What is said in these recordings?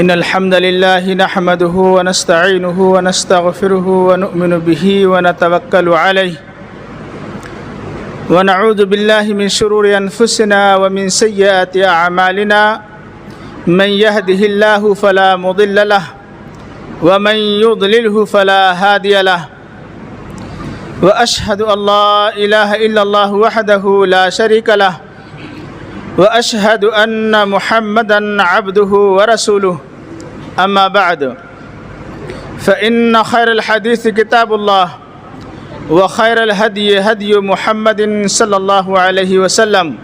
إن الحمد لله نحمده ونستعينه ونستغفره ونؤمن به ونتوكل عليه ونعوذ بالله من شرور أنفسنا ومن سيئات أعمالنا من يهده الله فلا مضل له ومن يضلله فلا هادي له وأشهد أن لا إله إلا الله وحده لا شريك له وأشهد أن محمدًا عبده ورسوله أما بعد فإن خير الحديث كتاب الله وخير الهدي هدي محمد صلى الله عليه وسلم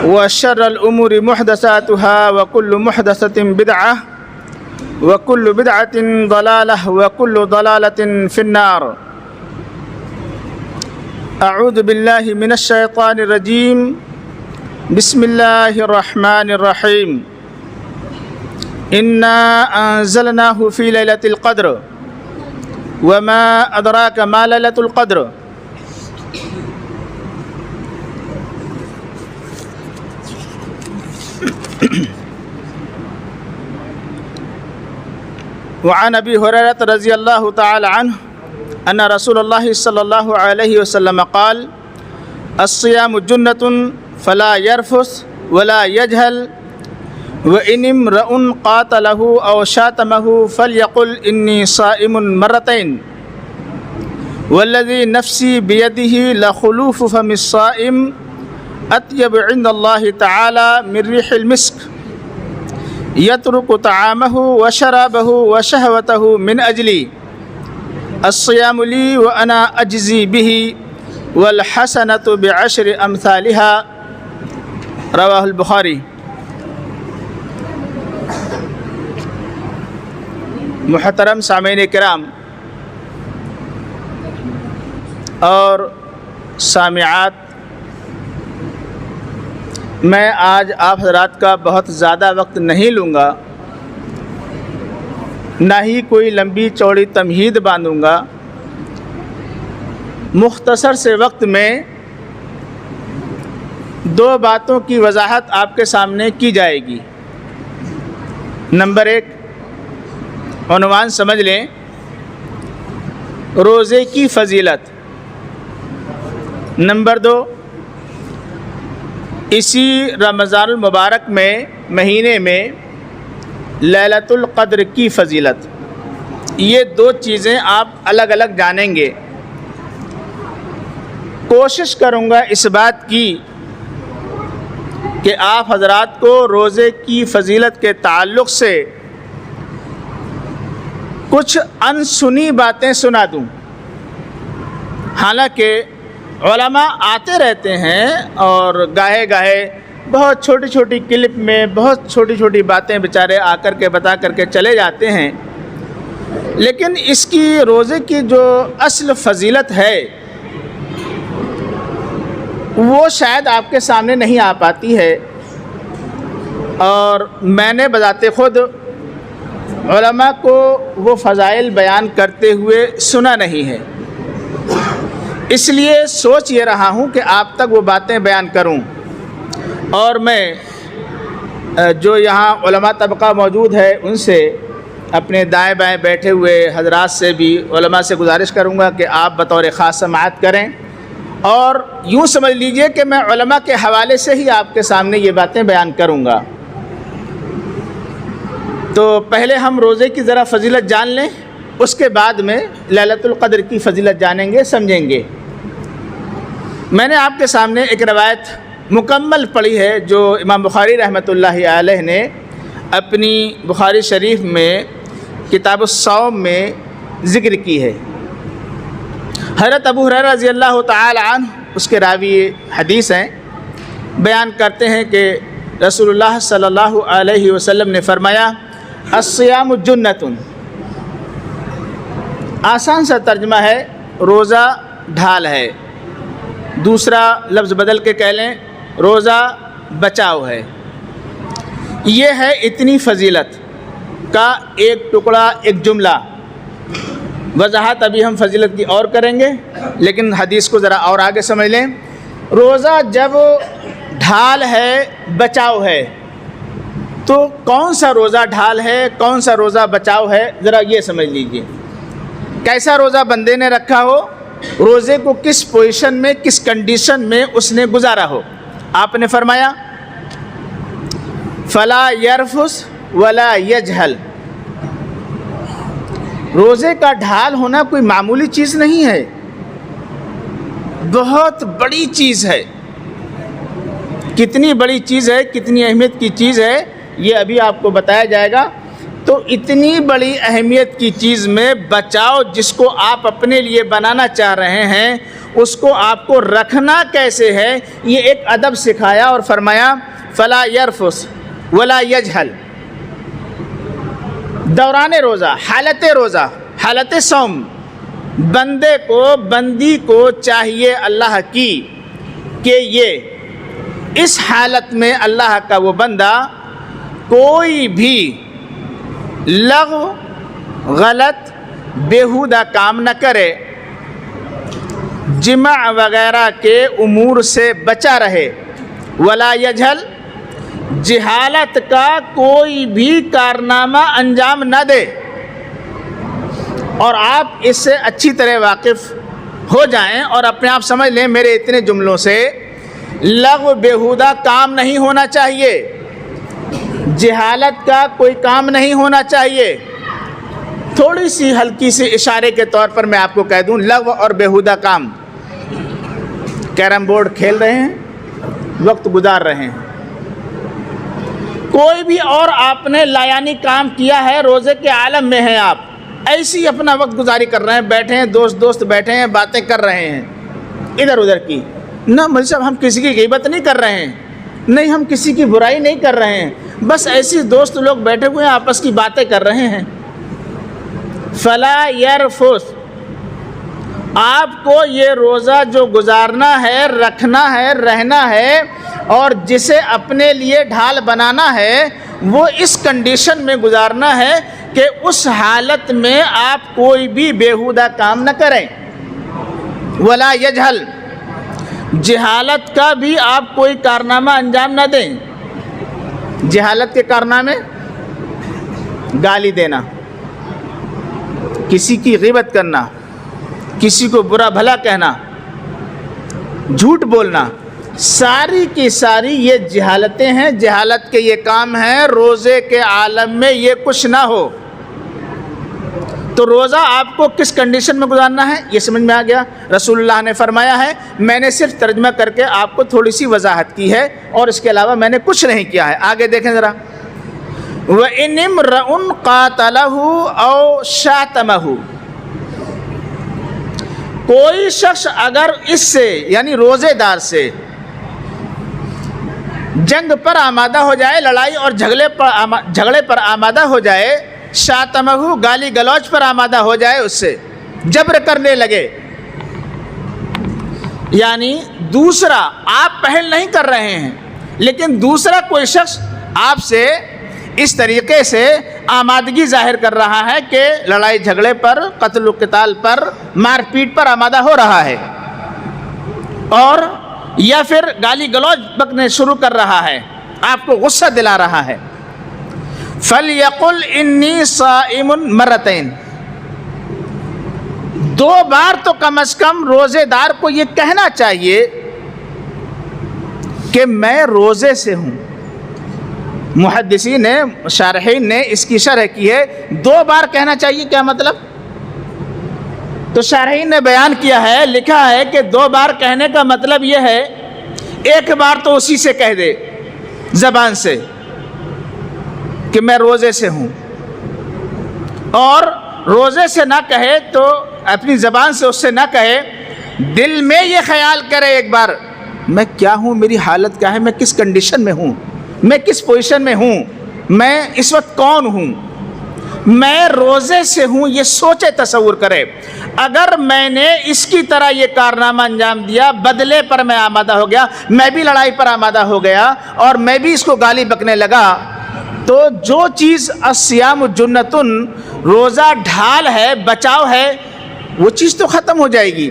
وشر الأمور محدثاتها وكل محدثة بدعة وكل بدعة ضلالة وكل ضلالة في النار. أعوذ بالله من الشيطان الرجيم. بسم الله الرحمن الرحيم. إنا أنزلناه في ليلة القدر وما أدراك ما ليلة القدر. وعن أبي هريرة رضي الله تعالى عنه أن رسول الله صلى الله عليه وسلم قال: الصيام جنة فلا يرفث ولا يجهل وإن امرؤ قاتله أو شاتمه فليقل إني صائم مرتين والذي نفسي بيده لخلوف فم الصائم أطيب عند الله تعالى من ريح المسك يترك طعامه وشرابه وشهوته من أجلي الصيام لي وأنا أجزي به والحسنة بعشر أمثالها. رواہ البخاری. محترم سامعین کرام اور سامعات، میں آج آپ حضرات کا بہت زیادہ وقت نہیں لوں گا، نہ ہی کوئی لمبی چوڑی تمہید باندھوں گا. مختصر سے وقت میں دو باتوں کی وضاحت آپ کے سامنے کی جائے گی. نمبر ایک، عنوان سمجھ لیں، روزے کی فضیلت. نمبر دو، اسی رمضان المبارک میں مہینے میں لیلۃ القدر کی فضیلت. یہ دو چیزیں آپ الگ الگ جانیں گے. کوشش کروں گا اس بات کی کہ آپ حضرات کو روزے کی فضیلت کے تعلق سے کچھ انسنی باتیں سنا دوں. حالانکہ علماء آتے رہتے ہیں اور گاہے گاہے بہت چھوٹی چھوٹی کلپ میں بہت چھوٹی چھوٹی باتیں بیچارے آ کر کے بتا کر کے چلے جاتے ہیں، لیکن اس کی روزے کی جو اصل فضیلت ہے وہ شاید آپ کے سامنے نہیں آ پاتی ہے، اور میں نے بذات خود علماء کو وہ فضائل بیان کرتے ہوئے سنا نہیں ہے. اس لیے سوچ یہ رہا ہوں کہ آپ تک وہ باتیں بیان کروں. اور میں جو یہاں علماء طبقہ موجود ہے ان سے، اپنے دائیں بائیں بیٹھے ہوئے حضرات سے بھی، علماء سے گزارش کروں گا کہ آپ بطور خاص سماعت کریں، اور یوں سمجھ لیجئے کہ میں علماء کے حوالے سے ہی آپ کے سامنے یہ باتیں بیان کروں گا. تو پہلے ہم روزے کی ذرا فضیلت جان لیں، اس کے بعد میں لیلۃ القدر کی فضیلت جانیں گے، سمجھیں گے. میں نے آپ کے سامنے ایک روایت مکمل پڑھی ہے جو امام بخاری رحمۃ اللہ علیہ نے اپنی بخاری شریف میں کتاب الصوم میں ذکر کی ہے. حضرت ابو ہریرہ رضی اللہ تعالی عنہ اس کے راوی حدیث ہیں، بیان کرتے ہیں کہ رسول اللہ صلی اللہ علیہ وسلم نے فرمایا: الصیام جنۃ. آسان سا ترجمہ ہے، روزہ ڈھال ہے. دوسرا لفظ بدل کے کہہ لیں، روزہ بچاؤ ہے. یہ ہے اتنی فضیلت کا ایک ٹکڑا، ایک جملہ. وضاحت ابھی ہم فضیلت کی اور کریں گے، لیکن حدیث کو ذرا اور آگے سمجھ لیں. روزہ جب ڈھال ہے، بچاؤ ہے، تو کون سا روزہ ڈھال ہے، کون سا روزہ بچاؤ ہے، ذرا یہ سمجھ لیجئے۔ کیسا روزہ بندے نے رکھا ہو، روزے کو کس پوزیشن میں، کس کنڈیشن میں اس نے گزارا ہو۔ آپ نے فرمایا فلا یرفس ولا یجہل، روزے کا ڈھال ہونا کوئی معمولی چیز نہیں ہے، بہت بڑی چیز ہے۔ کتنی بڑی چیز ہے، کتنی اہمیت کی چیز ہے، یہ ابھی آپ کو بتایا جائے گا۔ تو اتنی بڑی اہمیت کی چیز میں بچاؤ جس کو آپ اپنے لیے بنانا چاہ رہے ہیں، اس کو آپ کو رکھنا کیسے ہے، یہ ایک ادب سکھایا اور فرمایا فلا یرفس ولا یجہل۔ دوران روزہ، حالت صوم، بندے کو، بندی کو چاہیے اللہ کی کہ یہ اس حالت میں اللہ کا وہ بندہ کوئی بھی لغو، غلط، بیہودہ کام نہ کرے، جماع وغیرہ کے امور سے بچا رہے، ولا یجہل، جہالت کا کوئی بھی کارنامہ انجام نہ دے۔ اور آپ اس سے اچھی طرح واقف ہو جائیں اور اپنے آپ سمجھ لیں میرے اتنے جملوں سے لغو، بیہودہ کام نہیں ہونا چاہیے، جہالت کا کوئی کام نہیں ہونا چاہیے۔ تھوڑی سی ہلکی سی اشارے کے طور پر میں آپ کو کہہ دوں، لغو اور بیہودہ کام، کیرم بورڈ کھیل رہے ہیں، وقت گزار رہے ہیں، کوئی بھی اور آپ نے لایانی کام کیا ہے، روزے کے عالم میں ہیں آپ، ایسی اپنا وقت گزاری کر رہے ہیں، بیٹھے ہیں، دوست بیٹھے ہیں، باتیں کر رہے ہیں ادھر ادھر کی، نہ مولوی صاحب ہم کسی کی غیبت نہیں کر رہے ہیں، نہیں ہم کسی کی برائی نہیں کر رہے ہیں، بس ایسی دوست لوگ بیٹھے ہوئے ہیں، آپس کی باتیں کر رہے ہیں۔ فلا یرفس، آپ کو یہ روزہ جو گزارنا ہے، رکھنا ہے، رہنا ہے، اور جسے اپنے لیے ڈھال بنانا ہے، وہ اس کنڈیشن میں گزارنا ہے کہ اس حالت میں آپ کوئی بھی بیہودہ کام نہ کریں، ولا یجہل، جہالت کا بھی آپ کوئی کارنامہ انجام نہ دیں۔ جہالت کے کارنامے، گالی دینا، کسی کی غیبت کرنا، کسی کو برا بھلا کہنا، جھوٹ بولنا، ساری کی ساری یہ جہالتیں ہیں، جہالت کے یہ کام ہیں۔ روزے کے عالم میں یہ کچھ نہ ہو تو روزہ آپ کو کس کنڈیشن میں گزارنا ہے یہ سمجھ میں آ گیا۔ رسول اللہ نے فرمایا ہے، میں نے صرف ترجمہ کر کے آپ کو تھوڑی سی وضاحت کی ہے اور اس کے علاوہ میں نے کچھ نہیں کیا ہے۔ آگے دیکھیں ذرا، وَإِنِ امْرَؤٌ قَاتَلَهُ أَوْ شَاتَمَهُ، کوئی شخص اگر اس سے یعنی روزے دار سے جنگ پر آمادہ ہو جائے، لڑائی اور جھگڑے پر آمادہ ہو جائے، شاتمہ، گالی گلوچ پر آمادہ ہو جائے، اس سے جبر کرنے لگے، یعنی دوسرا، آپ پہل نہیں کر رہے ہیں لیکن دوسرا کوئی شخص آپ سے اس طریقے سے آمادگی ظاہر کر رہا ہے کہ لڑائی جھگڑے پر، قتل و قتال پر، مار پیٹ پر آمادہ ہو رہا ہے، اور یا پھر گالی گلوچ بکنے شروع کر رہا ہے، آپ کو غصہ دلا رہا ہے، فَلْيَقُلْ إِنِّي صَائِمٌ مرتين، 2 بار تو کم از کم روزے دار کو یہ کہنا چاہیے کہ میں روزے سے ہوں۔ محدثین نے، شارحین نے اس کی شرح کی ہے، 2 بار کہنا چاہیے، کیا مطلب؟ تو شارحین نے بیان کیا ہے، لکھا ہے کہ 2 بار کہنے کا مطلب یہ ہے، ایک بار تو اسی سے کہہ دے زبان سے کہ میں روزے سے ہوں، اور روزے سے نہ کہے تو اپنی زبان سے اس سے نہ کہے، دل میں یہ خیال کرے ایک بار، میں کیا ہوں، میری حالت کیا ہے، میں کس کنڈیشن میں ہوں، میں کس پوزیشن میں ہوں، میں اس وقت کون ہوں، میں روزے سے ہوں، یہ سوچے، تصور کرے۔ اگر میں نے اس کی طرح یہ کارنامہ انجام دیا، بدلے پر میں آمادہ ہو گیا، میں بھی لڑائی پر آمادہ ہو گیا اور میں بھی اس کو گالی بکنے لگا، تو جو چیز الصیام جنۃ، روزہ ڈھال ہے، بچاؤ ہے، وہ چیز تو ختم ہو جائے گی۔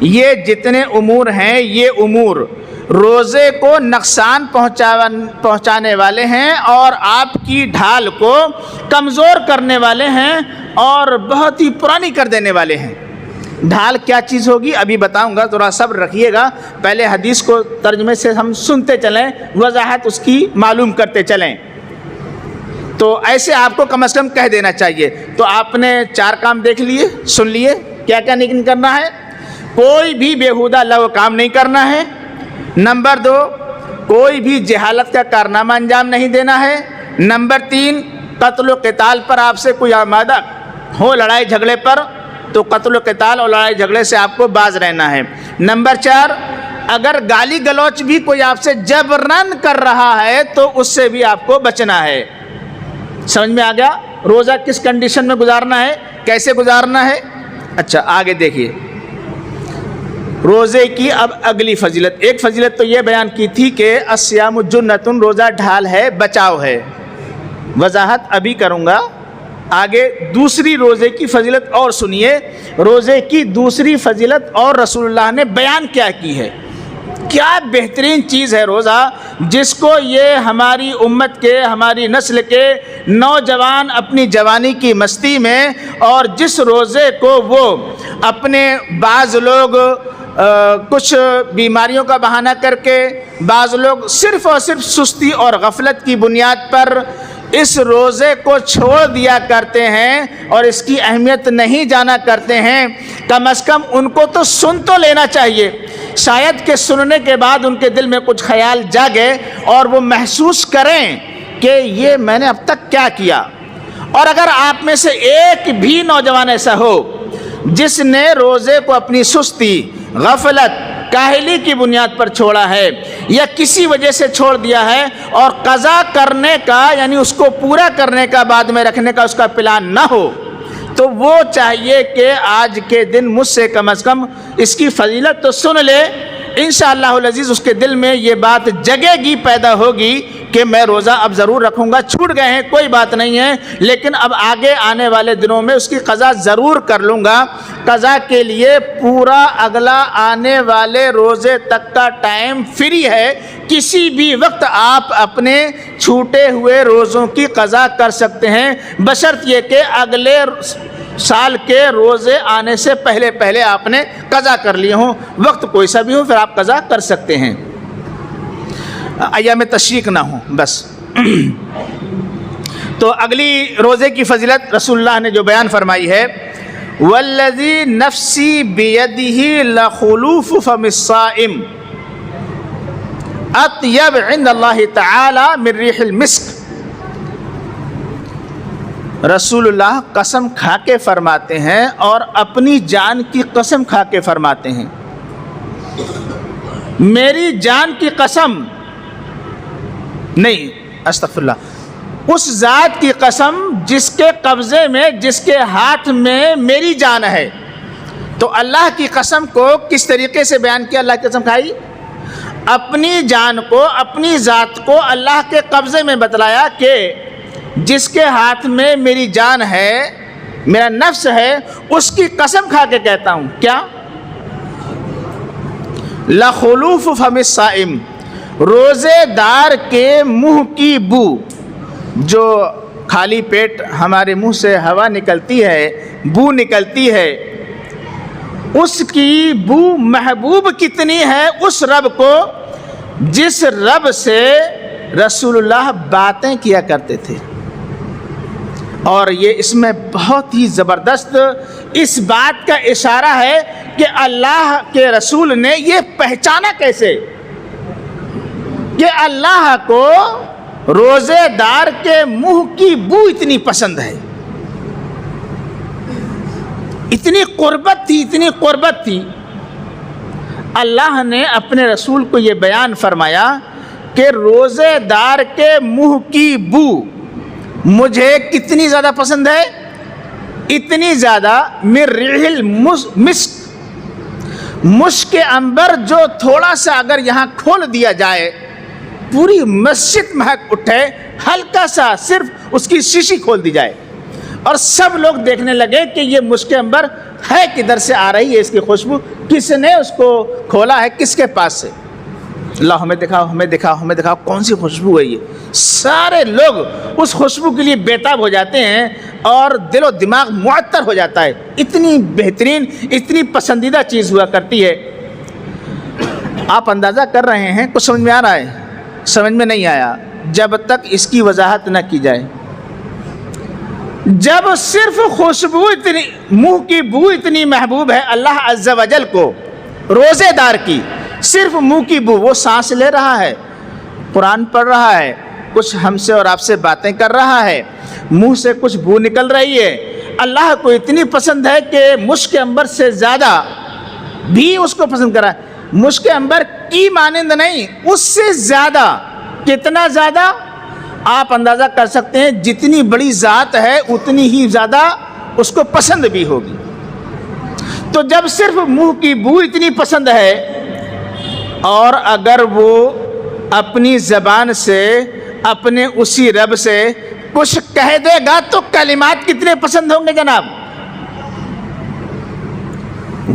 یہ جتنے امور ہیں، یہ امور روزے کو نقصان پہنچانے والے ہیں اور آپ کی ڈھال کو کمزور کرنے والے ہیں اور بہت ہی پرانی کر دینے والے ہیں۔ ڈھال کیا چیز ہوگی ابھی بتاؤں گا، ذرا صبر رکھیے گا، پہلے حدیث کو ترجمے سے ہم سنتے چلیں، وضاحت اس کی معلوم کرتے چلیں۔ تو ایسے آپ کو کم از کم کہہ دینا چاہیے۔ تو آپ نے 4 کام دیکھ لیے، سن لیے، کیا کیا نہیں کرنا ہے۔ کوئی بھی بیہودہ لغو کام نہیں کرنا ہے۔ نمبر 2، کوئی بھی جہالت کا کارنامہ انجام نہیں دینا ہے۔ نمبر 3، قتل و قتال پر آپ سے کوئی آمادہ ہو لڑائی جھگڑے پر تو قتل و قتال اور لڑائی جھگڑے سے آپ کو باز رہنا ہے۔ نمبر 4، اگر گالی گلوچ بھی کوئی آپ سے جبراً کر رہا ہے تو اس سے بھی آپ کو بچنا ہے۔ سمجھ میں آ گیا؟ روزہ کس کنڈیشن میں گزارنا ہے، کیسے گزارنا ہے۔ اچھا آگے دیکھیے، روزے کی اب اگلی فضیلت۔ ایک فضیلت تو یہ بیان کی تھی کہ الصیام جنۃ، روزہ ڈھال ہے، بچاؤ ہے، وضاحت ابھی کروں گا۔ آگے دوسری روزے کی فضیلت اور سنیے، روزے کی دوسری فضیلت اور رسول اللہ نے بیان کیا کی ہے۔ کیا بہترین چیز ہے روزہ، جس کو یہ ہماری امت کے، ہماری نسل کے نوجوان اپنی جوانی کی مستی میں، اور جس روزے کو وہ اپنے بعض لوگ کچھ بیماریوں کا بہانہ کر کے، بعض لوگ صرف اور صرف سستی اور غفلت کی بنیاد پر اس روزے کو چھوڑ دیا کرتے ہیں اور اس کی اہمیت نہیں جانا کرتے ہیں، کم از کم ان کو تو سن تو لینا چاہیے، شاید کہ سننے کے بعد ان کے دل میں کچھ خیال جاگے اور وہ محسوس کریں کہ یہ میں نے اب تک کیا کیا۔ اور اگر آپ میں سے ایک بھی نوجوان ایسا ہو جس نے روزے کو اپنی سستی، غفلت، کاہلی کی بنیاد پر چھوڑا ہے یا کسی وجہ سے چھوڑ دیا ہے اور قضا کرنے کا، یعنی اس کو پورا کرنے کا، بعد میں رکھنے کا اس کا پلان نہ ہو، تو وہ چاہیے کہ آج کے دن مجھ سے کم از کم اس کی فضیلت تو سن لے۔ انشاءاللہ العزیز اس کے دل میں یہ بات جگے گی، پیدا ہوگی کہ میں روزہ اب ضرور رکھوں گا، چھوٹ گئے ہیں کوئی بات نہیں ہے، لیکن اب آگے آنے والے دنوں میں اس کی قضا ضرور کر لوں گا۔ قضا کے لیے پورا اگلا آنے والے روزے تک کا ٹائم فری ہے، کسی بھی وقت آپ اپنے چھوٹے ہوئے روزوں کی قضا کر سکتے ہیں، بشرط یہ کہ اگلے سال کے روزے آنے سے پہلے پہلے آپ نے قضا کر لیے ہوں، وقت کوئی سا بھی ہو پھر آپ قضا کر سکتے ہیں، ایام تشریق نہ ہوں بس۔ تو اگلی روزے کی فضیلت رسول اللہ نے جو بیان فرمائی ہے، والذی نفسی بیدہ لخلوف فم الصائم اطیب عند اللہ تعالی من ریح المسک۔ رسول اللہ قسم کھا کے فرماتے ہیں اور اپنی جان کی قسم کھا کے فرماتے ہیں، میری جان کی قسم نہیں، استغفر اللہ، اس ذات کی قسم جس کے قبضے میں، جس کے ہاتھ میں میری جان ہے۔ تو اللہ کی قسم کو کس طریقے سے بیان کیا؟ اللہ کی قسم کھائی، اپنی جان کو، اپنی ذات کو اللہ کے قبضے میں بتلایا کہ جس کے ہاتھ میں میری جان ہے، میرا نفس ہے، اس کی قسم کھا کے کہتا ہوں، کیا؟ لخلوف فم الصائم، روزے دار کے منہ کی بو، جو خالی پیٹ ہمارے منہ سے ہوا نکلتی ہے، بو نکلتی ہے، اس کی بو محبوب کتنی ہے اس رب کو جس رب سے رسول اللہ باتیں کیا کرتے تھے۔ اور یہ اس میں بہت ہی زبردست اس بات کا اشارہ ہے کہ اللہ کے رسول نے یہ پہچانا کیسے کہ اللہ کو روزے دار کے منہ کی بو اتنی پسند ہے، اتنی قربت تھی، اتنی قربت تھی۔ اللہ نے اپنے رسول کو یہ بیان فرمایا کہ روزے دار کے منہ کی بو مجھے کتنی زیادہ پسند ہے، اتنی زیادہ من ریح المسک، مشک عنبر جو تھوڑا سا اگر یہاں کھول دیا جائے پوری مسجد مہک اٹھے، ہلکا سا صرف اس کی شیشی کھول دی جائے اور سب لوگ دیکھنے لگے کہ یہ مشک عنبر ہے کدھر سے آ رہی ہے، اس کی خوشبو کس نے اس کو کھولا ہے، کس کے پاس سے۔ اللہ ہمیں دکھاؤ، ہمیں دکھاؤ، ہمیں دکھاؤ کون سی خوشبو ہے یہ. سارے لوگ اس خوشبو کے لیے بیتاب ہو جاتے ہیں اور دل و دماغ معطر ہو جاتا ہے. اتنی بہترین، اتنی پسندیدہ چیز ہوا کرتی ہے. آپ اندازہ کر رہے ہیں، کچھ سمجھ میں آ رہا ہے؟ سمجھ میں نہیں آیا جب تک اس کی وضاحت نہ کی جائے. جب صرف خوشبو اتنی، منہ کی بو اتنی محبوب ہے اللہ عز و جل کو، روزے دار کی صرف منہ کی بو، وہ سانس لے رہا ہے، قرآن پڑھ رہا ہے، کچھ ہم سے اور آپ سے باتیں کر رہا ہے، منہ سے کچھ بو نکل رہی ہے، اللہ کو اتنی پسند ہے کہ مشک عنبر سے زیادہ بھی اس کو پسند کرا ہے. مشک عنبر کی مانند نہیں، اس سے زیادہ. کتنا زیادہ؟ آپ اندازہ کر سکتے ہیں جتنی بڑی ذات ہے اتنی ہی زیادہ اس کو پسند بھی ہوگی. تو جب صرف منہ کی بو اتنی پسند ہے، اور اگر وہ اپنی زبان سے اپنے اسی رب سے کچھ کہہ دے گا تو کلمات کتنے پسند ہوں گے جناب.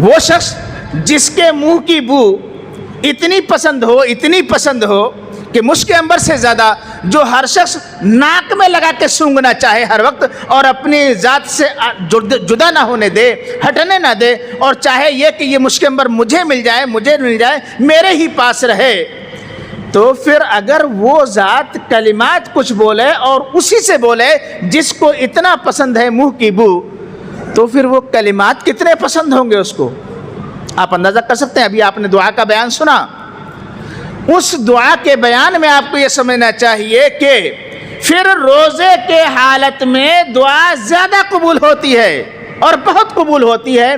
وہ شخص جس کے منہ کی بو اتنی پسند ہو، اتنی پسند ہو کہ مشک عنبر سے زیادہ، جو ہر شخص ناک میں لگا کے سونگھنا چاہے ہر وقت، اور اپنی ذات سے جدا نہ ہونے دے، ہٹنے نہ دے، اور چاہے یہ کہ یہ مشک عنبر مجھے مل جائے، مجھے مل جائے، میرے ہی پاس رہے. تو پھر اگر وہ ذات کلمات کچھ بولے اور اسی سے بولے جس کو اتنا پسند ہے منہ کی بو، تو پھر وہ کلمات کتنے پسند ہوں گے اس کو. آپ اندازہ کر سکتے ہیں. ابھی آپ نے دعا کا بیان سنا، اس دعا کے بیان میں آپ کو یہ سمجھنا چاہیے کہ پھر روزے کے حالت میں دعا زیادہ قبول ہوتی ہے اور بہت قبول ہوتی ہے،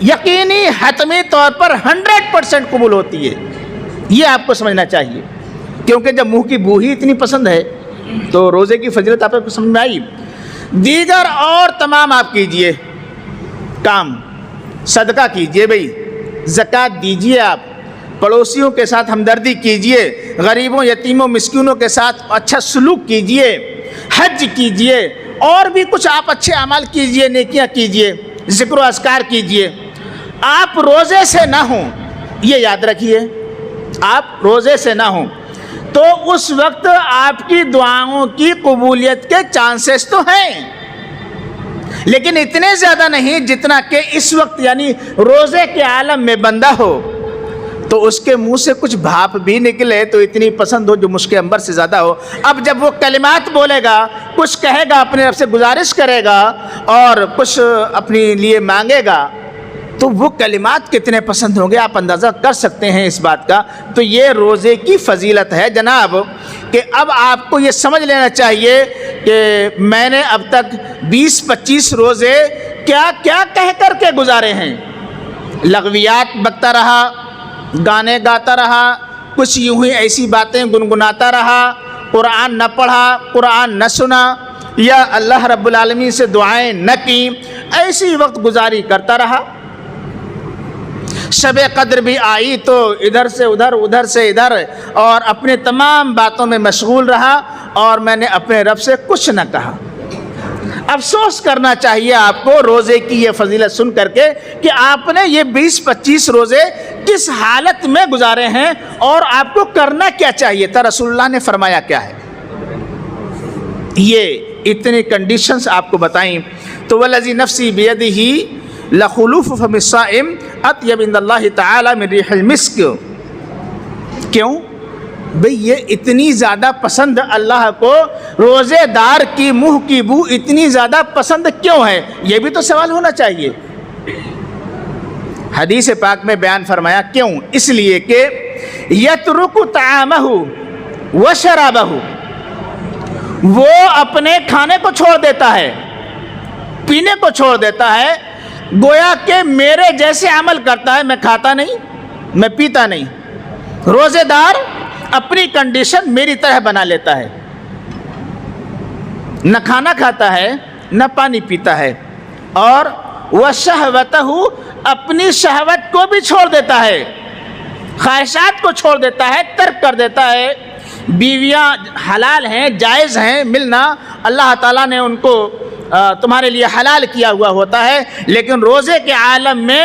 یقینی حتمی طور پر 100% قبول ہوتی ہے. یہ آپ کو سمجھنا چاہیے، کیونکہ جب منہ کی بو ہی اتنی پسند ہے تو روزے کی فضیلت آپ کو سمجھ میں آئی. دیگر اور تمام آپ کیجئے کام، صدقہ کیجئے، بھائی زکوٰۃ دیجئے، آپ پڑوسیوں کے ساتھ ہمدردی کیجئے، غریبوں، یتیموں، مسکینوں کے ساتھ اچھا سلوک کیجئے، حج کیجئے، اور بھی کچھ آپ اچھے اعمال کیجئے، نیکیاں کیجئے، ذکر و اذکار کیجئے. آپ روزے سے نہ ہوں، یہ یاد رکھیے، آپ روزے سے نہ ہوں تو اس وقت آپ کی دعاؤں کی قبولیت کے چانسز تو ہیں، لیکن اتنے زیادہ نہیں جتنا کہ اس وقت یعنی روزے کے عالم میں بندہ ہو تو اس کے منہ سے کچھ بھاپ بھی نکلے تو اتنی پسند ہو جو مشک عنبر سے زیادہ ہو. اب جب وہ کلمات بولے گا، کچھ کہے گا، اپنے رب سے گزارش کرے گا اور کچھ اپنے لیے مانگے گا، تو وہ کلمات کتنے پسند ہوں گے آپ اندازہ کر سکتے ہیں اس بات کا. تو یہ روزے کی فضیلت ہے جناب، کہ اب آپ کو یہ سمجھ لینا چاہیے کہ میں نے اب تک 20-25 روزے کیا کیا کہہ کر کے گزارے ہیں. لغویات بکتا رہا، گانے گاتا رہا، کچھ یوں ہی ایسی باتیں گنگناتا رہا، قرآن نہ پڑھا، قرآن نہ سنا، یا اللہ رب العالمین سے دعائیں نہ کی، ایسی وقت گزاری کرتا رہا. شب قدر بھی آئی تو ادھر سے ادھر، ادھر سے ادھر، اور اپنے تمام باتوں میں مشغول رہا اور میں نے اپنے رب سے کچھ نہ کہا. افسوس کرنا چاہیے آپ کو روزے کی یہ فضیلت سن کر کے کہ آپ نے یہ 20-25 روزے کس حالت میں گزارے ہیں اور آپ کو کرنا کیا چاہیے تھا، رسول اللہ نے فرمایا کیا ہے. یہ اتنی کنڈیشنز آپ کو بتائیں. تو والذی نفسی بیدہ لخلوف فم الصائم اطیب عند اللہ تعالی من ریح المسک. کیوں بھئی یہ اتنی زیادہ پسند اللہ کو، روزے دار کی منہ کی بو اتنی زیادہ پسند کیوں ہے؟ یہ بھی تو سوال ہونا چاہیے. حدیث پاک میں بیان فرمایا کیوں، اس لیے کہ یترک طعامہ وشرابہ، وہ اپنے کھانے کو چھوڑ دیتا ہے، پینے کو چھوڑ دیتا ہے، گویا کہ میرے جیسے عمل کرتا ہے، میں کھاتا نہیں، میں پیتا نہیں. روزے دار اپنی کنڈیشن میری طرح بنا لیتا ہے، نہ کھانا کھاتا ہے نہ پانی پیتا ہے، اور وَشَهْوَتَهُ اپنی شہوت کو بھی چھوڑ دیتا ہے، خواہشات کو چھوڑ دیتا ہے، ترک کر دیتا ہے. بیویاں حلال ہیں، جائز ہیں ملنا، اللہ تعالیٰ نے ان کو تمہارے لیے حلال کیا ہوا ہوتا ہے، لیکن روزے کے عالم میں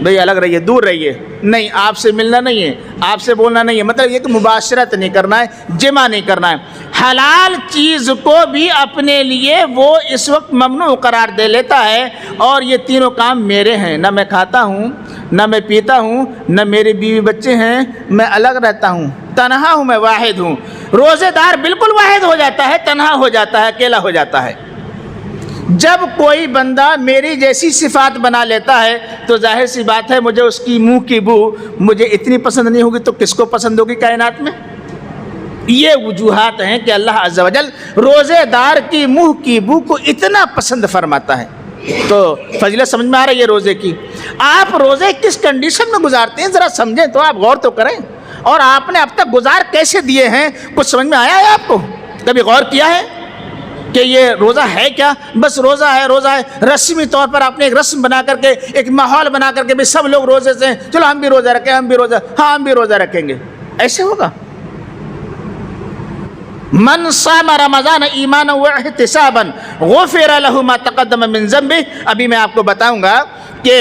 بھئی الگ رہیے، دور رہیے، نہیں آپ سے ملنا نہیں ہے، آپ سے بولنا نہیں ہے، مطلب یہ کہ مباشرت نہیں کرنا ہے، جمع نہیں کرنا ہے۔ حلال چیز کو بھی اپنے لیے وہ اس وقت ممنوع قرار دے لیتا ہے، اور یہ تینوں کام میرے ہیں، نہ میں کھاتا ہوں، نہ میں پیتا ہوں، نہ میری بیوی بچے ہیں، میں الگ رہتا ہوں، تنہا ہوں، میں واحد ہوں۔ روزے دار بالکل واحد ہو جاتا ہے، تنہا ہو جاتا ہے، اکیلا ہو جاتا ہے۔ جب کوئی بندہ میری جیسی صفات بنا لیتا ہے تو ظاہر سی بات ہے مجھے اس کی منہ کی بو مجھے اتنی پسند نہیں ہوگی تو کس کو پسند ہوگی کائنات میں؟ یہ وجوہات ہیں کہ اللہ عز و جل روزے دار کی منہ کی بو کو اتنا پسند فرماتا ہے۔ تو فضیلت سمجھ میں آ رہی ہے روزے کی؟ آپ روزے کس کنڈیشن میں گزارتے ہیں ذرا سمجھیں تو، آپ غور تو کریں، اور آپ نے اب تک گزار کیسے دیے ہیں کچھ سمجھ میں آیا ہے آپ کو؟ کبھی غور کیا ہے کہ یہ روزہ ہے کیا؟ بس روزہ ہے، روزہ ہے، رسمی طور پر آپ نے ایک رسم بنا کر کے، ایک ماحول بنا کر کے بھی سب لوگ روزے سے، چلو ہم بھی روزہ رکھیں، ہم بھی روزہ، ہاں ہم بھی روزہ رکھیں گے، ایسے ہوگا؟ من صام رمضان ایمانا واحتسابا غفر له ما تقدم من ذنبه۔ ابھی میں آپ کو بتاؤں گا کہ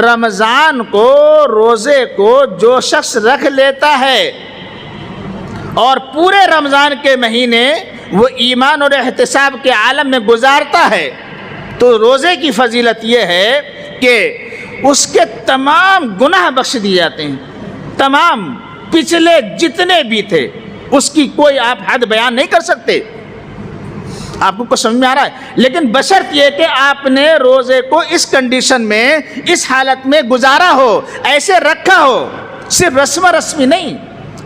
رمضان کو، روزے کو جو شخص رکھ لیتا ہے اور پورے رمضان کے مہینے وہ ایمان اور احتساب کے عالم میں گزارتا ہے تو روزے کی فضیلت یہ ہے کہ اس کے تمام گناہ بخش دیے جاتے ہیں، تمام پچھلے جتنے بھی تھے اس کی کوئی آپ حد بیان نہیں کر سکتے۔ آپ کو کچھ سمجھ میں آ رہا ہے؟ لیکن بشرط یہ کہ آپ نے روزے کو اس کنڈیشن میں، اس حالت میں گزارا ہو، ایسے رکھا ہو، صرف رسمی نہیں،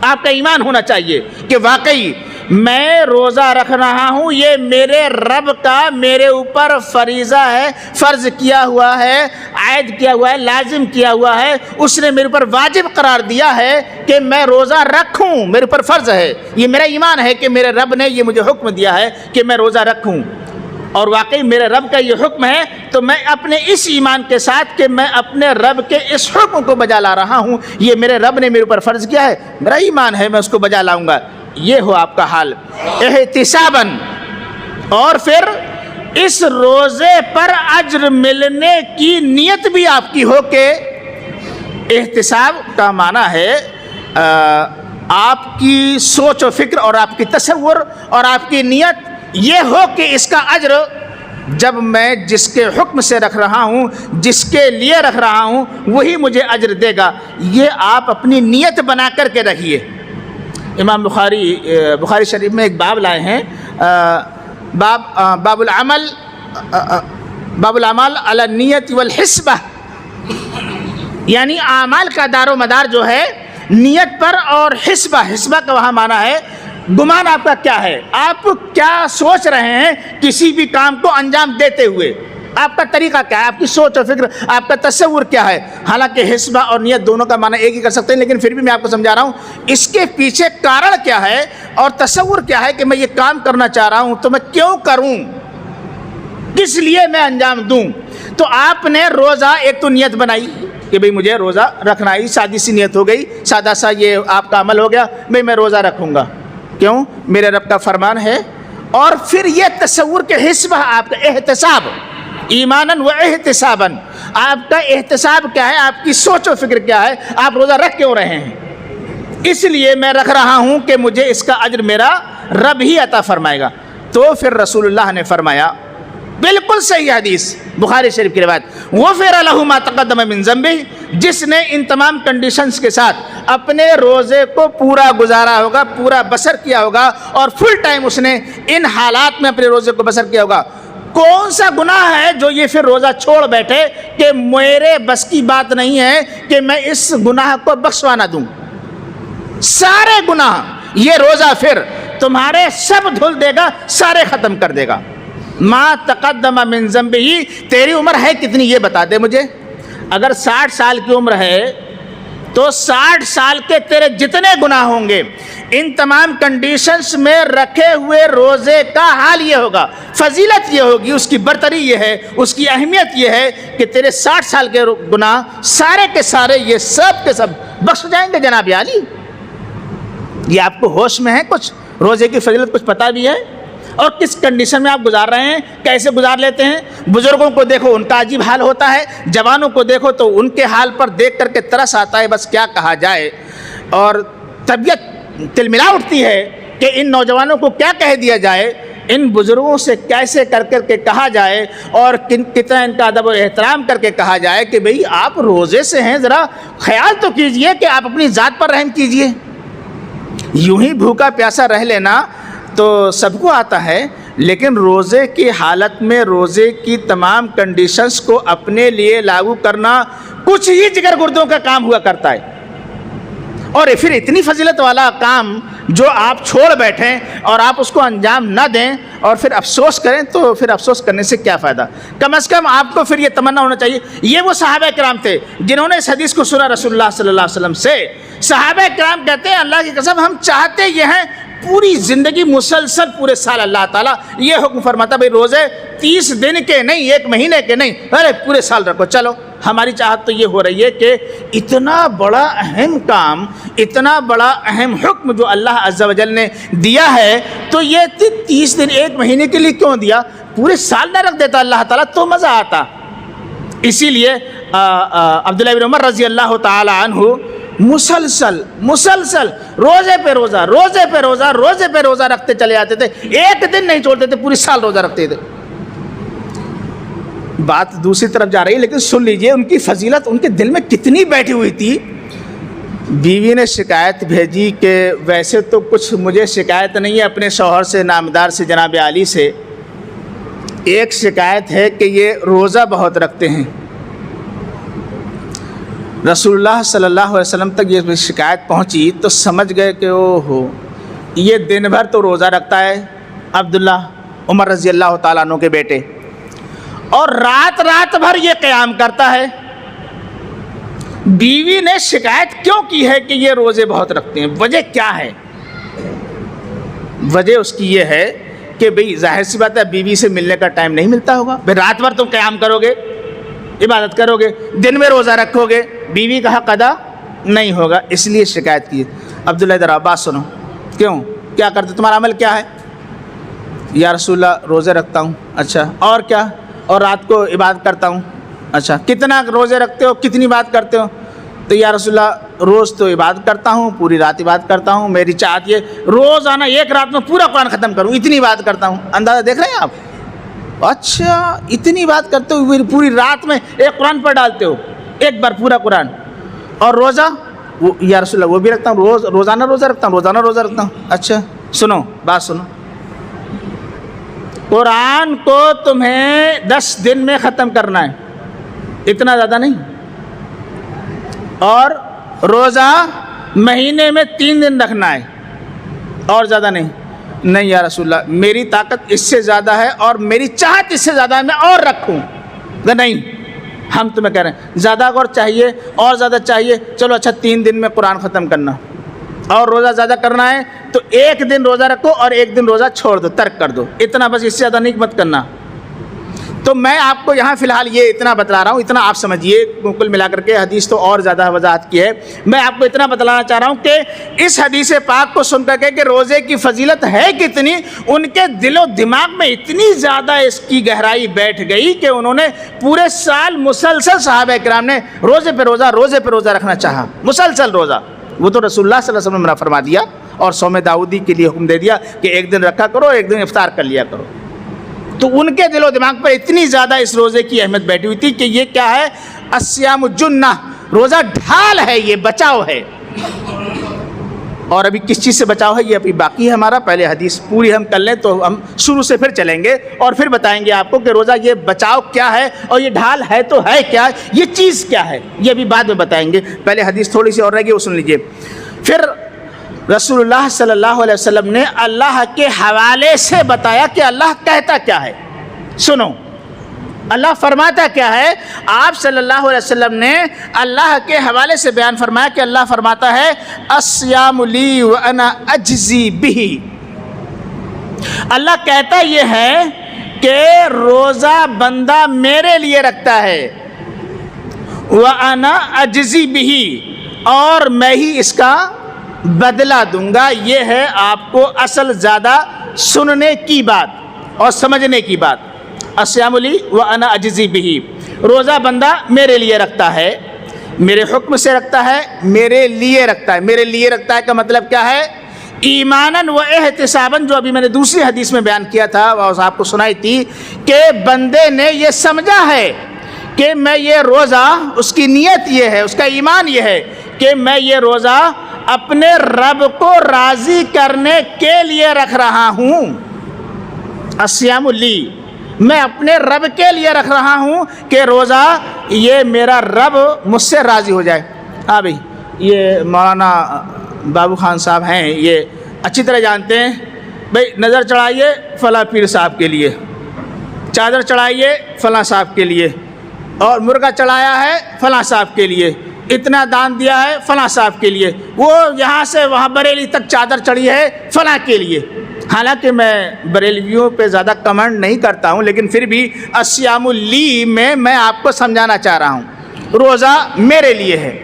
آپ کا ایمان ہونا چاہیے کہ واقعی میں روزہ رکھ رہا ہوں، یہ میرے رب کا میرے اوپر فریضہ ہے، فرض کیا ہوا ہے، عائد کیا ہوا ہے، لازم کیا ہوا ہے، اس نے میرے اوپر واجب قرار دیا ہے کہ میں روزہ رکھوں، میرے اوپر فرض ہے، یہ میرا ایمان ہے کہ میرے رب نے یہ مجھے حکم دیا ہے کہ میں روزہ رکھوں، اور واقعی میرے رب کا یہ حکم ہے، تو میں اپنے اس ایمان کے ساتھ کہ میں اپنے رب کے اس حکم کو بجا لا رہا ہوں، یہ میرے رب نے میرے اوپر فرض کیا ہے، میرا ایمان ہے، میں اس کو بجا لاؤں گا، یہ ہو آپ کا حال احتساباً۔ اور پھر اس روزے پر اجر ملنے کی نیت بھی آپ کی ہو کہ احتساب کا معنی ہے آپ کی سوچ و فکر اور آپ کی تصور اور آپ کی نیت یہ ہو کہ اس کا اجر جب میں جس کے حکم سے رکھ رہا ہوں، جس کے لیے رکھ رہا ہوں، وہی مجھے اجر دے گا، یہ آپ اپنی نیت بنا کر کے رکھیے۔ امام بخاری شریف میں ایک باب لائے ہیں، باب العمل علی النیت والحسبہ، یعنی اعمال کا دار و مدار جو ہے نیت پر اور حسبہ کا وہاں معنی ہے گمان۔ آپ کا کیا ہے، آپ کیا سوچ رہے ہیں کسی بھی کام کو انجام دیتے ہوئے، آپ کا طریقہ کیا ہے، آپ کی سوچ و فکر، آپ کا تصور کیا ہے۔ حالانکہ حسبہ اور نیت دونوں کا معنی ایک ہی کر سکتے ہیں، لیکن پھر بھی میں آپ کو سمجھا رہا ہوں اس کے پیچھے کارن کیا ہے اور تصور کیا ہے کہ میں یہ کام کرنا چاہ رہا ہوں تو میں کیوں کروں، کس لیے میں انجام دوں۔ تو آپ نے روزہ ایک تو نیت بنائی کہ بھئی مجھے روزہ رکھنا ہے، سادی سی نیت ہو گئی، سادہ سا یہ آپ کا عمل ہو گیا، بھئی میں روزہ رکھوں گا، کیوں؟ میرے رب کا فرمان ہے۔ اور پھر یہ تصور کے حسبہ، آپ کا احتساب، ایماناً و احتساباً، آپ کا احتساب کیا ہے، آپ کی سوچ و فکر کیا ہے، آپ روزہ رکھ کیوں رہے ہیں؟ اس لیے میں رکھ رہا ہوں کہ مجھے اس کا اجر میرا رب ہی عطا فرمائے گا۔ تو پھر رسول اللہ نے فرمایا، بالکل صحیح حدیث بخاری شریف کی روایت، غفر له ما تقدم من ذنبه، جس نے ان تمام کنڈیشنز کے ساتھ اپنے روزے کو پورا گزارا ہوگا، پورا بسر کیا ہوگا، اور فل ٹائم اس نے ان حالات میں اپنے روزے کو بسر کیا ہوگا۔ کون سا گناہ ہے جو یہ پھر روزہ چھوڑ بیٹھے کہ میرے بس کی بات نہیں ہے کہ میں اس گناہ کو بخشوا نہ دوں؟ سارے گناہ یہ روزہ پھر تمہارے سب دھل دے گا، سارے ختم کر دے گا۔ ما تقدم من ذنبہ، تیری عمر ہے کتنی یہ بتا دے مجھے۔ اگر 60 سال کی عمر ہے تو 60 سال کے تیرے جتنے گناہ ہوں گے، ان تمام کنڈیشنز میں رکھے ہوئے روزے کا حال یہ ہوگا، فضیلت یہ ہوگی، اس کی برتری یہ ہے، اس کی اہمیت یہ ہے کہ تیرے 60 سال کے گناہ سارے کے سارے یہ سب کے سب بخش جائیں گے جناب عالی۔ یہ آپ کو ہوش میں ہے؟ کچھ روزے کی فضیلت کچھ پتہ بھی ہے؟ اور کس کنڈیشن میں آپ گزار رہے ہیں, کیسے گزار لیتے ہیں. بزرگوں کو دیکھو ان کا عجیب حال ہوتا ہے, جوانوں کو دیکھو تو ان کے حال پر دیکھ کر کے ترس آتا ہے, بس کیا کہا جائے, اور طبیعت تلملا اٹھتی ہے کہ ان نوجوانوں کو کیا کہہ دیا جائے, ان بزرگوں سے کیسے کر کر کے کہا جائے, اور کتنا ان کا ادب و احترام کر کے کہا جائے کہ بھئی آپ روزے سے ہیں, ذرا خیال تو کیجئے کہ آپ اپنی ذات پر رحم کیجئے. یوں ہی بھوکا پیاسا رہ لینا تو سب کو آتا ہے, لیکن روزے کی حالت میں روزے کی تمام کنڈیشنز کو اپنے لیے لاگو کرنا کچھ ہی جگر گردوں کا کام ہوا کرتا ہے. اور پھر اتنی فضیلت والا کام جو آپ چھوڑ بیٹھیں اور آپ اس کو انجام نہ دیں اور پھر افسوس کریں, تو پھر افسوس کرنے سے کیا فائدہ. کم از کم آپ کو پھر یہ تمنا ہونا چاہیے. یہ وہ صحابہ کرام تھے جنہوں نے اس حدیث کو سنا رسول اللہ صلی اللہ علیہ وسلم سے. صحابہ کرام کہتے ہیں اللہ کی قسم ہم چاہتے یہ ہیں پوری زندگی مسلسل پورے سال اللہ تعالیٰ یہ حکم فرماتا بھئی روزے 30 دن کے نہیں, 1 مہینے کے نہیں, ارے پورے سال رکھو. چلو ہماری چاہت تو یہ ہو رہی ہے کہ اتنا بڑا اہم کام, اتنا بڑا اہم حکم جو اللہ عز و جل نے دیا ہے, تو یہ 30 دن 1 مہینے کے لیے کیوں دیا, پورے سال نہ رکھ دیتا اللہ تعالیٰ تو مزہ آتا. اسی لیے عبداللہ بن عمر رضی اللہ تعالی عنہ مسلسل روزے پہ روزہ رکھتے چلے آتے تھے, 1 دن نہیں چھوڑتے تھے, پوری سال روزہ رکھتے تھے. بات دوسری طرف جا رہی ہے, لیکن سن لیجئے ان کی فضیلت ان کے دل میں کتنی بیٹھی ہوئی تھی. بیوی نے شکایت بھیجی کہ ویسے تو کچھ مجھے شکایت نہیں ہے اپنے شوہر سے, نامدار سے, جناب عالی سے, ایک شکایت ہے کہ یہ روزہ بہت رکھتے ہیں. رسول اللہ صلی اللہ علیہ وسلم تک یہ شکایت پہنچی تو سمجھ گئے کہ او ہو, یہ دن بھر تو روزہ رکھتا ہے عبداللہ عمر رضی اللہ تعالیٰ عنہ کے بیٹے, اور رات بھر یہ قیام کرتا ہے. بیوی نے شکایت کیوں کی ہے کہ یہ روزے بہت رکھتے ہیں, وجہ کیا ہے؟ وجہ اس کی یہ ہے کہ بھئی ظاہر سی بات ہے بیوی سے ملنے کا ٹائم نہیں ملتا ہوگا. بھئی رات بھر تم قیام کرو گے, عبادت کرو گے, دن میں روزہ رکھو گے, بیوی کا حق ادا نہیں ہوگا, اس لیے شکایت کی. عبداللہ ادھر بات سنو, کیوں, کیا کرتے, تمہارا عمل کیا ہے؟ یا رسول اللہ روزے رکھتا ہوں. اچھا, اور کیا؟ اور رات کو عبادت کرتا ہوں. اچھا, کتنا روزے رکھتے ہو, کتنی بات کرتے ہو؟ تو یا رسول اللہ روز تو عبادت کرتا ہوں, پوری رات عبادت کرتا ہوں, میری چاہت یہ روزانہ 1 رات میں پورا قرآن ختم کروں, اتنی بات کرتا ہوں. اندازہ دیکھ رہے ہیں آپ؟ اچھا, اتنی بات کرتے ہو, پوری رات میں 1 قرآن پر ڈالتے ہو, 1 بار پورا قرآن. اور روزہ یا رسول اللہ وہ بھی رکھتا ہوں, روزانہ روزہ رکھتا ہوں. اچھا سنو, بات سنو, قرآن کو تمہیں 10 دن میں ختم کرنا ہے, اتنا زیادہ نہیں, اور روزہ مہینے میں 3 دن رکھنا ہے, اور زیادہ نہیں. نہیں یا رسول اللہ میری طاقت اس سے زیادہ ہے اور میری چاہت اس سے زیادہ ہے, میں اور رکھوں. نہیں, ہم تمہیں کہہ رہے ہیں زیادہ اور چاہیے, اور زیادہ چاہیے, چلو اچھا 3 دن میں قرآن ختم کرنا, اور روزہ زیادہ کرنا ہے تو 1 دن روزہ رکھو اور 1 دن روزہ چھوڑ دو, ترک کر دو, اتنا بس, اس سے زیادہ نہیں مت کرنا. تو میں آپ کو یہاں فی الحال یہ اتنا بتلا رہا ہوں, اتنا آپ سمجھیے. کل ملا کر کے حدیث تو اور زیادہ وضاحت کی ہے, میں آپ کو اتنا بتلانا چاہ رہا ہوں کہ اس حدیث پاک کو سن کر کے کہ روزے کی فضیلت ہے کتنی, ان کے دل و دماغ میں اتنی زیادہ اس کی گہرائی بیٹھ گئی کہ انہوں نے پورے سال مسلسل صحابہ کرام نے روزے پہ روزہ رکھنا چاہا, مسلسل روزہ. وہ تو رسول اللہ صلی اللہ علیہ وسلم نے منع فرما دیا اور صوم داؤدی کے لیے حکم دے دیا کہ 1 دن رکھا کرو, 1 دن افطار کر لیا کرو. تو ان کے دل و دماغ پر اتنی زیادہ اس روزے کی اہمیت بیٹھی ہوئی تھی کہ یہ کیا ہے, الصیام جنہ, روزہ ڈھال ہے, یہ بچاؤ ہے. اور ابھی کس چیز سے بچاؤ ہے یہ ابھی باقی ہے ہمارا, پہلے حدیث پوری ہم کر لیں تو ہم شروع سے پھر چلیں گے اور پھر بتائیں گے آپ کو کہ روزہ یہ بچاؤ کیا ہے اور یہ ڈھال ہے تو ہے کیا, یہ چیز کیا ہے, یہ ابھی بعد میں بتائیں گے. پہلے حدیث تھوڑی سی اور رہ گئی, وہ سن لیجیے. پھر رسول اللہ صلی اللہ علیہ وسلم نے اللہ کے حوالے سے بتایا کہ اللہ کہتا کیا ہے. سنو, اللہ فرماتا کیا ہے. آپ صلی اللہ علیہ وسلم نے اللہ کے حوالے سے بیان فرمایا کہ اللہ فرماتا ہے الصیام لی وانا اجزی بہ. اللہ کہتا یہ ہے کہ روزہ بندہ میرے لیے رکھتا ہے, وانا اجزی بہ, اور میں ہی اس کا بدلہ دوں گا. یہ ہے آپ کو اصل زیادہ سننے کی بات اور سمجھنے کی بات. الصیام لی وانا اجزی بہ، روزہ بندہ میرے لیے رکھتا ہے، میرے حکم سے رکھتا ہے، میرے لیے رکھتا ہے. میرے لیے رکھتا ہے کا مطلب کیا ہے؟ ایماناً و احتساباً، جو ابھی میں نے دوسری حدیث میں بیان کیا تھا وہ آپ کو سنائی تھی کہ بندے نے یہ سمجھا ہے کہ میں یہ روزہ، اس کی نیت یہ ہے، اس کا ایمان یہ ہے کہ میں یہ روزہ اپنے رب کو راضی کرنے کے لیے رکھ رہا ہوں. الصیام لی، میں اپنے رب کے لیے رکھ رہا ہوں کہ روزہ یہ میرا رب مجھ سے راضی ہو جائے. ہاں بھائی، یہ مولانا بابو خان صاحب ہیں، یہ اچھی طرح جانتے ہیں. بھائی نظر چڑھائیے فلاں پیر صاحب کے لیے، چادر چڑھائیے فلاں صاحب کے لیے، اور مرغا چڑھایا ہے فلاں صاحب کے لیے، اتنا دان دیا ہے فلاں صاحب کے لیے، وہ یہاں سے وہاں بریلی تک چادر چڑھی ہے فلاں کے لیے. حالانکہ میں بریلویوں پہ زیادہ کمنٹ نہیں کرتا ہوں، لیکن پھر بھی الصیام لی میں آپ کو سمجھانا چاہ رہا ہوں، روزہ میرے لیے ہے.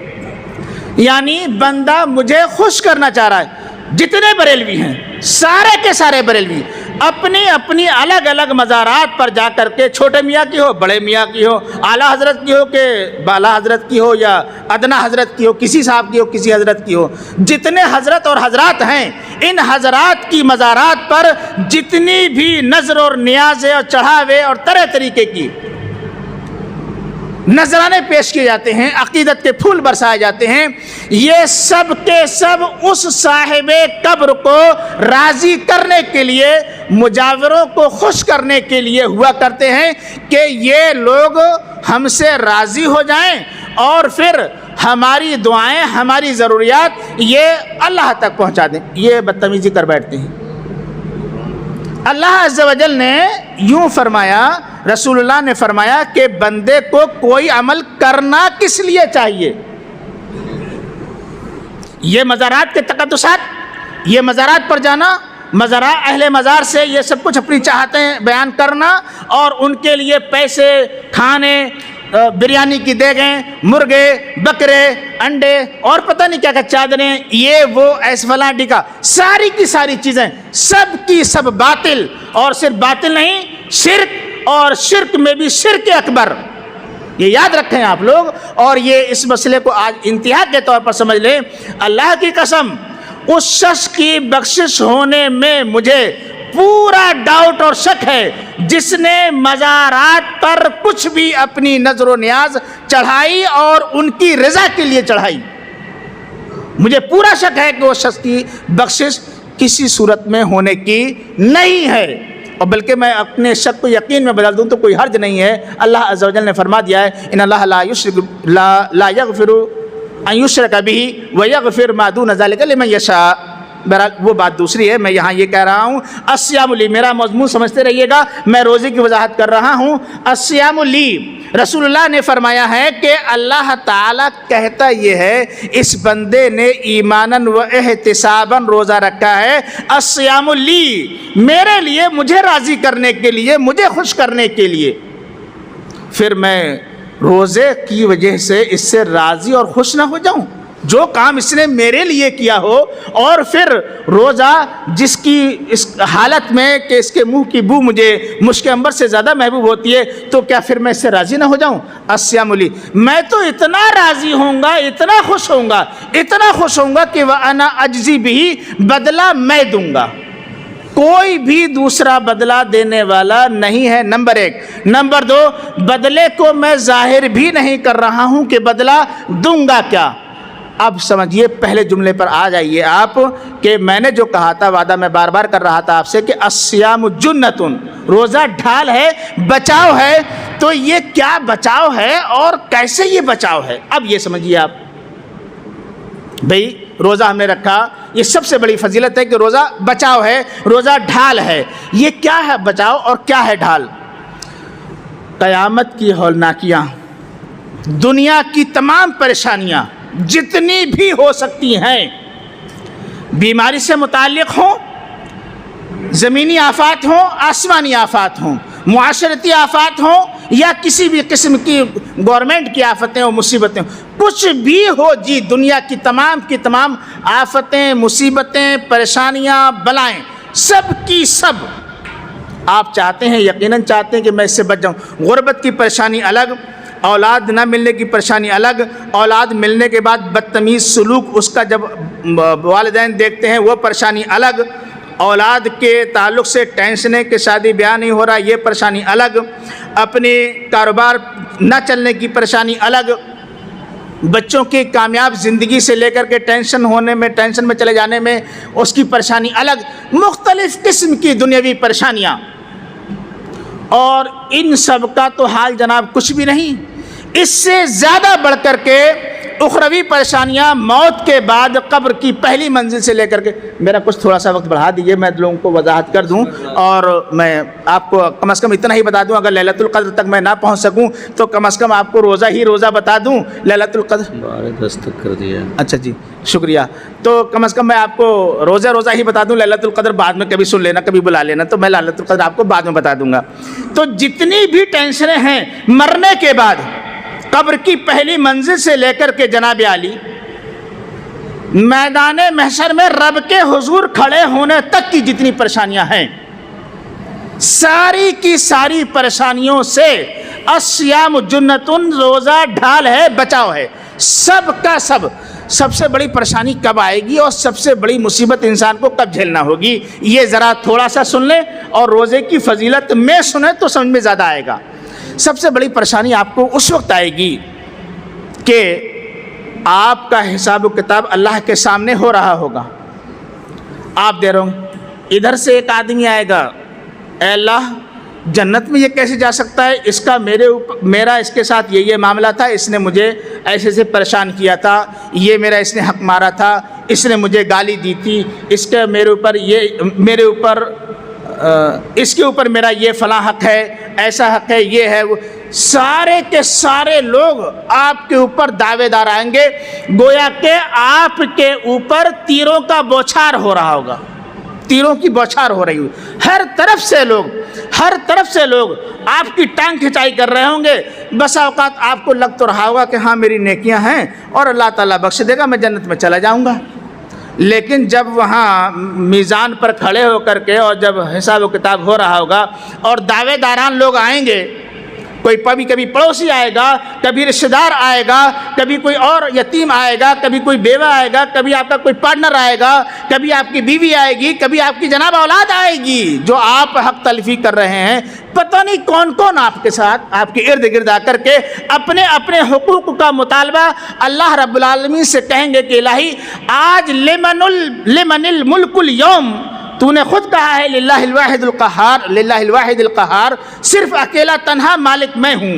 یعنی بندہ مجھے خوش کرنا چاہ رہا ہے. جتنے بریلوی ہیں، سارے کے سارے بریلوی اپنی اپنی الگ الگ مزارات پر جا کر کے، چھوٹے میاں کی ہو، بڑے میاں کی ہو، اعلیٰ حضرت کی ہو کہ بالا حضرت کی ہو یا ادنا حضرت کی ہو، کسی صاحب کی ہو کسی حضرت کی ہو، جتنے حضرت اور حضرات ہیں، ان حضرات کی مزارات پر جتنی بھی نذر اور نیازیں اور چڑھاوے اور طرح طریقے کی نذرانے پیش کیے جاتے ہیں، عقیدت کے پھول برسائے جاتے ہیں، یہ سب کے سب اس صاحب قبر کو راضی کرنے کے لیے، مجاوروں کو خوش کرنے کے لیے ہوا کرتے ہیں کہ یہ لوگ ہم سے راضی ہو جائیں اور پھر ہماری دعائیں، ہماری ضروریات یہ اللہ تک پہنچا دیں. یہ بدتمیزی کر بیٹھتے ہیں. اللہ عز و جل نے یوں فرمایا، رسول اللہ نے فرمایا کہ بندے کو کوئی عمل کرنا کس لیے چاہیے. یہ مزارات کے تقدسات، یہ مزارات پر جانا، اہل مزار سے یہ سب کچھ اپنی چاہتیں بیان کرنا اور ان کے لیے پیسے، کھانے، بریانی کی دیگیں، مرغے، بکرے، انڈے اور پتہ نہیں کیا چادریں، یہ وہ ایس فلاں ڈکا، ساری کی ساری چیزیں سب کی سب باطل، اور صرف باطل نہیں، شرک، اور شرک میں بھی شرک اکبر. یہ یاد رکھیں آپ لوگ، اور یہ اس مسئلے کو آج انتہا کے طور پر سمجھ لیں. اللہ کی قسم، اس شخص کی بخشش ہونے میں مجھے پورا ڈاؤٹ اور شک ہے جس نے مزارات پر کچھ بھی اپنی نظر و نیاز چڑھائی اور ان کی رضا کے لیے چڑھائی. مجھے پورا شک ہے کہ وہ شخص کی بخشش کسی صورت میں ہونے کی نہیں ہے، اور بلکہ میں اپنے شک کو یقین میں بدل دوں تو کوئی حرج نہیں ہے. اللہ عز و جل نے فرما دیا ہے، ان اللہ لا یغفر ان یشرک بہ ویغفر ما دون ذلک لمن یشاء. بہرحال وہ بات دوسری ہے، میں یہاں یہ کہہ رہا ہوں الصیام لی، میرا مضمون سمجھتے رہیے گا، میں روزے کی وضاحت کر رہا ہوں. الصیام لی، رسول اللہ نے فرمایا ہے کہ اللہ تعالیٰ کہتا یہ ہے، اس بندے نے ایماناً و احتساباً روزہ رکھا ہے. الصیام لی، میرے لیے، مجھے راضی کرنے کے لیے، مجھے خوش کرنے کے لیے. پھر میں روزے کی وجہ سے اس سے راضی اور خوش نہ ہو جاؤں؟ جو کام اس نے میرے لیے کیا ہو، اور پھر روزہ جس کی اس حالت میں کہ اس کے منہ کی بو مجھے مشک عنبر سے زیادہ محبوب ہوتی ہے، تو کیا پھر میں اس سے راضی نہ ہو جاؤں؟ الصیام لی، میں تو اتنا راضی ہوں گا، اتنا خوش ہوں گا، اتنا خوش ہوں گا کہ وَأَنَا أَجْزِي بِهِ، بدلہ میں دوں گا، کوئی بھی دوسرا بدلہ دینے والا نہیں ہے. نمبر 1. نمبر 2، بدلے کو میں ظاہر بھی نہیں کر رہا ہوں کہ بدلہ دوں گا کیا. اب سمجھیے، پہلے جملے پر آ جائیے آپ کہ میں نے جو کہا تھا، وعدہ میں بار بار کر رہا تھا آپ سے کہ الصیام جنتن، روزہ ڈھال ہے، بچاؤ ہے. تو یہ کیا بچاؤ ہے اور کیسے یہ بچاؤ ہے؟ اب یہ سمجھیے آپ. بھئی روزہ ہم نے رکھا، یہ سب سے بڑی فضیلت ہے کہ روزہ بچاؤ ہے، روزہ ڈھال ہے. یہ کیا ہے بچاؤ اور کیا ہے ڈھال؟ قیامت کی ہولناکیاں، دنیا کی تمام پریشانیاں جتنی بھی ہو سکتی ہیں، بیماری سے متعلق ہوں، زمینی آفات ہوں، آسمانی آفات ہوں، معاشرتی آفات ہوں، یا کسی بھی قسم کی گورنمنٹ کی آفتیں اور مصیبتیں ہوں، کچھ بھی ہو جی، دنیا کی تمام آفتیں، مصیبتیں، پریشانیاں، بلائیں سب کی سب آپ چاہتے ہیں، یقیناً چاہتے ہیں کہ میں اس سے بچ جاؤں۔ غربت کی پریشانی الگ، اولاد نہ ملنے کی پریشانی الگ، اولاد ملنے کے بعد بدتمیز سلوک اس کا جب والدین دیکھتے ہیں وہ پریشانی الگ، اولاد کے تعلق سے ٹینشن ہے کہ شادی بیاہ نہیں ہو رہا یہ پریشانی الگ، اپنے کاروبار نہ چلنے کی پریشانی الگ، بچوں کی کامیاب زندگی سے لے کر کے ٹینشن میں چلے جانے میں اس کی پریشانی الگ، مختلف قسم کی دنیاوی پریشانیاں، اور ان سب کا تو حال جناب کچھ بھی نہیں۔ اس سے زیادہ بڑھ کر کے اخروی پریشانیاں موت کے بعد قبر کی پہلی منزل سے لے کر کے، میرا کچھ تھوڑا سا وقت بڑھا دیجیے، میں لوگوں کو وضاحت کر دوں، اور میں آپ کو کم از کم اتنا ہی بتا دوں، اگر لیلۃ القدر تک میں نہ پہنچ سکوں تو کم از کم آپ کو روزہ بتا دوں لیلۃ القدر 10 تک کر دیا۔ اچھا جی شکریہ، تو کم از کم میں آپ کو روزہ ہی بتا دوں، لیلۃ القدر بعد میں کبھی سن لینا، کبھی بلا لینا، تو میں لیلۃ القدر آپ کو بعد میں بتا دوں گا۔ تو جتنی بھی ٹینشنیں ہیں مرنے کے بعد، قبر کی پہلی منزل سے لے کر کے جناب عالی میدان محشر میں رب کے حضور کھڑے ہونے تک کی جتنی پریشانیاں ہیں، ساری کی ساری پریشانیوں سے الصیام جنتن، روزہ ڈھال ہے، بچاؤ ہے، سب کا سب سے بڑی پریشانی کب آئے گی اور سب سے بڑی مصیبت انسان کو کب جھیلنا ہوگی، یہ ذرا تھوڑا سا سن لیں اور روزے کی فضیلت میں سنیں تو سمجھ میں زیادہ آئے گا۔ سب سے بڑی پریشانی آپ کو اس وقت آئے گی کہ آپ کا حساب و کتاب اللہ کے سامنے ہو رہا ہوگا، آپ دے رہے ہوں، ادھر سے ایک آدمی آئے گا، اے اللہ جنت میں یہ کیسے جا سکتا ہے، اس کا میرا اس کے ساتھ یہ معاملہ تھا، اس نے مجھے ایسے سے پریشان کیا تھا، یہ میرا اس نے حق مارا تھا، اس نے مجھے گالی دی تھی، اس کے اوپر میرا یہ فلاں حق ہے، ایسا حق ہے، یہ ہے وہ، سارے کے سارے لوگ آپ کے اوپر دعوے دار آئیں گے، گویا کہ آپ کے اوپر تیروں کا بوچھار ہو رہا ہوگا، تیروں کی بوچھار ہو رہی ہوگی، ہر طرف سے لوگ آپ کی ٹانگ کھچائی کر رہے ہوں گے۔ بسا اوقات آپ کو لگ تو رہا ہوگا کہ ہاں میری نیکیاں ہیں اور اللہ تعالیٰ بخش دے گا، میں جنت میں چلا جاؤں گا، لیکن جب وہاں میزان پر کھڑے ہو کر کے اور جب حساب و کتاب ہو رہا ہوگا اور دعوے داران لوگ آئیں گے، کبھی پڑوسی آئے گا، کبھی رشتہ دار آئے گا، کبھی کوئی اور یتیم آئے گا، کبھی کوئی بیوہ آئے گا، کبھی آپ کا کوئی پارٹنر آئے گا، کبھی آپ کی بیوی آئے گی، کبھی آپ کی جناب اولاد آئے گی جو آپ حق تلفی کر رہے ہیں، پتہ نہیں کون آپ کے ساتھ آپ کے ارد گرد آ کر کے اپنے حقوق کا مطالبہ اللہ رب العالمین سے کہیں گے کہ الہی آج لمن الملک اليوم، تو نے خود کہا ہے للہ الواحد القہار، صرف اکیلا تنہا مالک میں ہوں،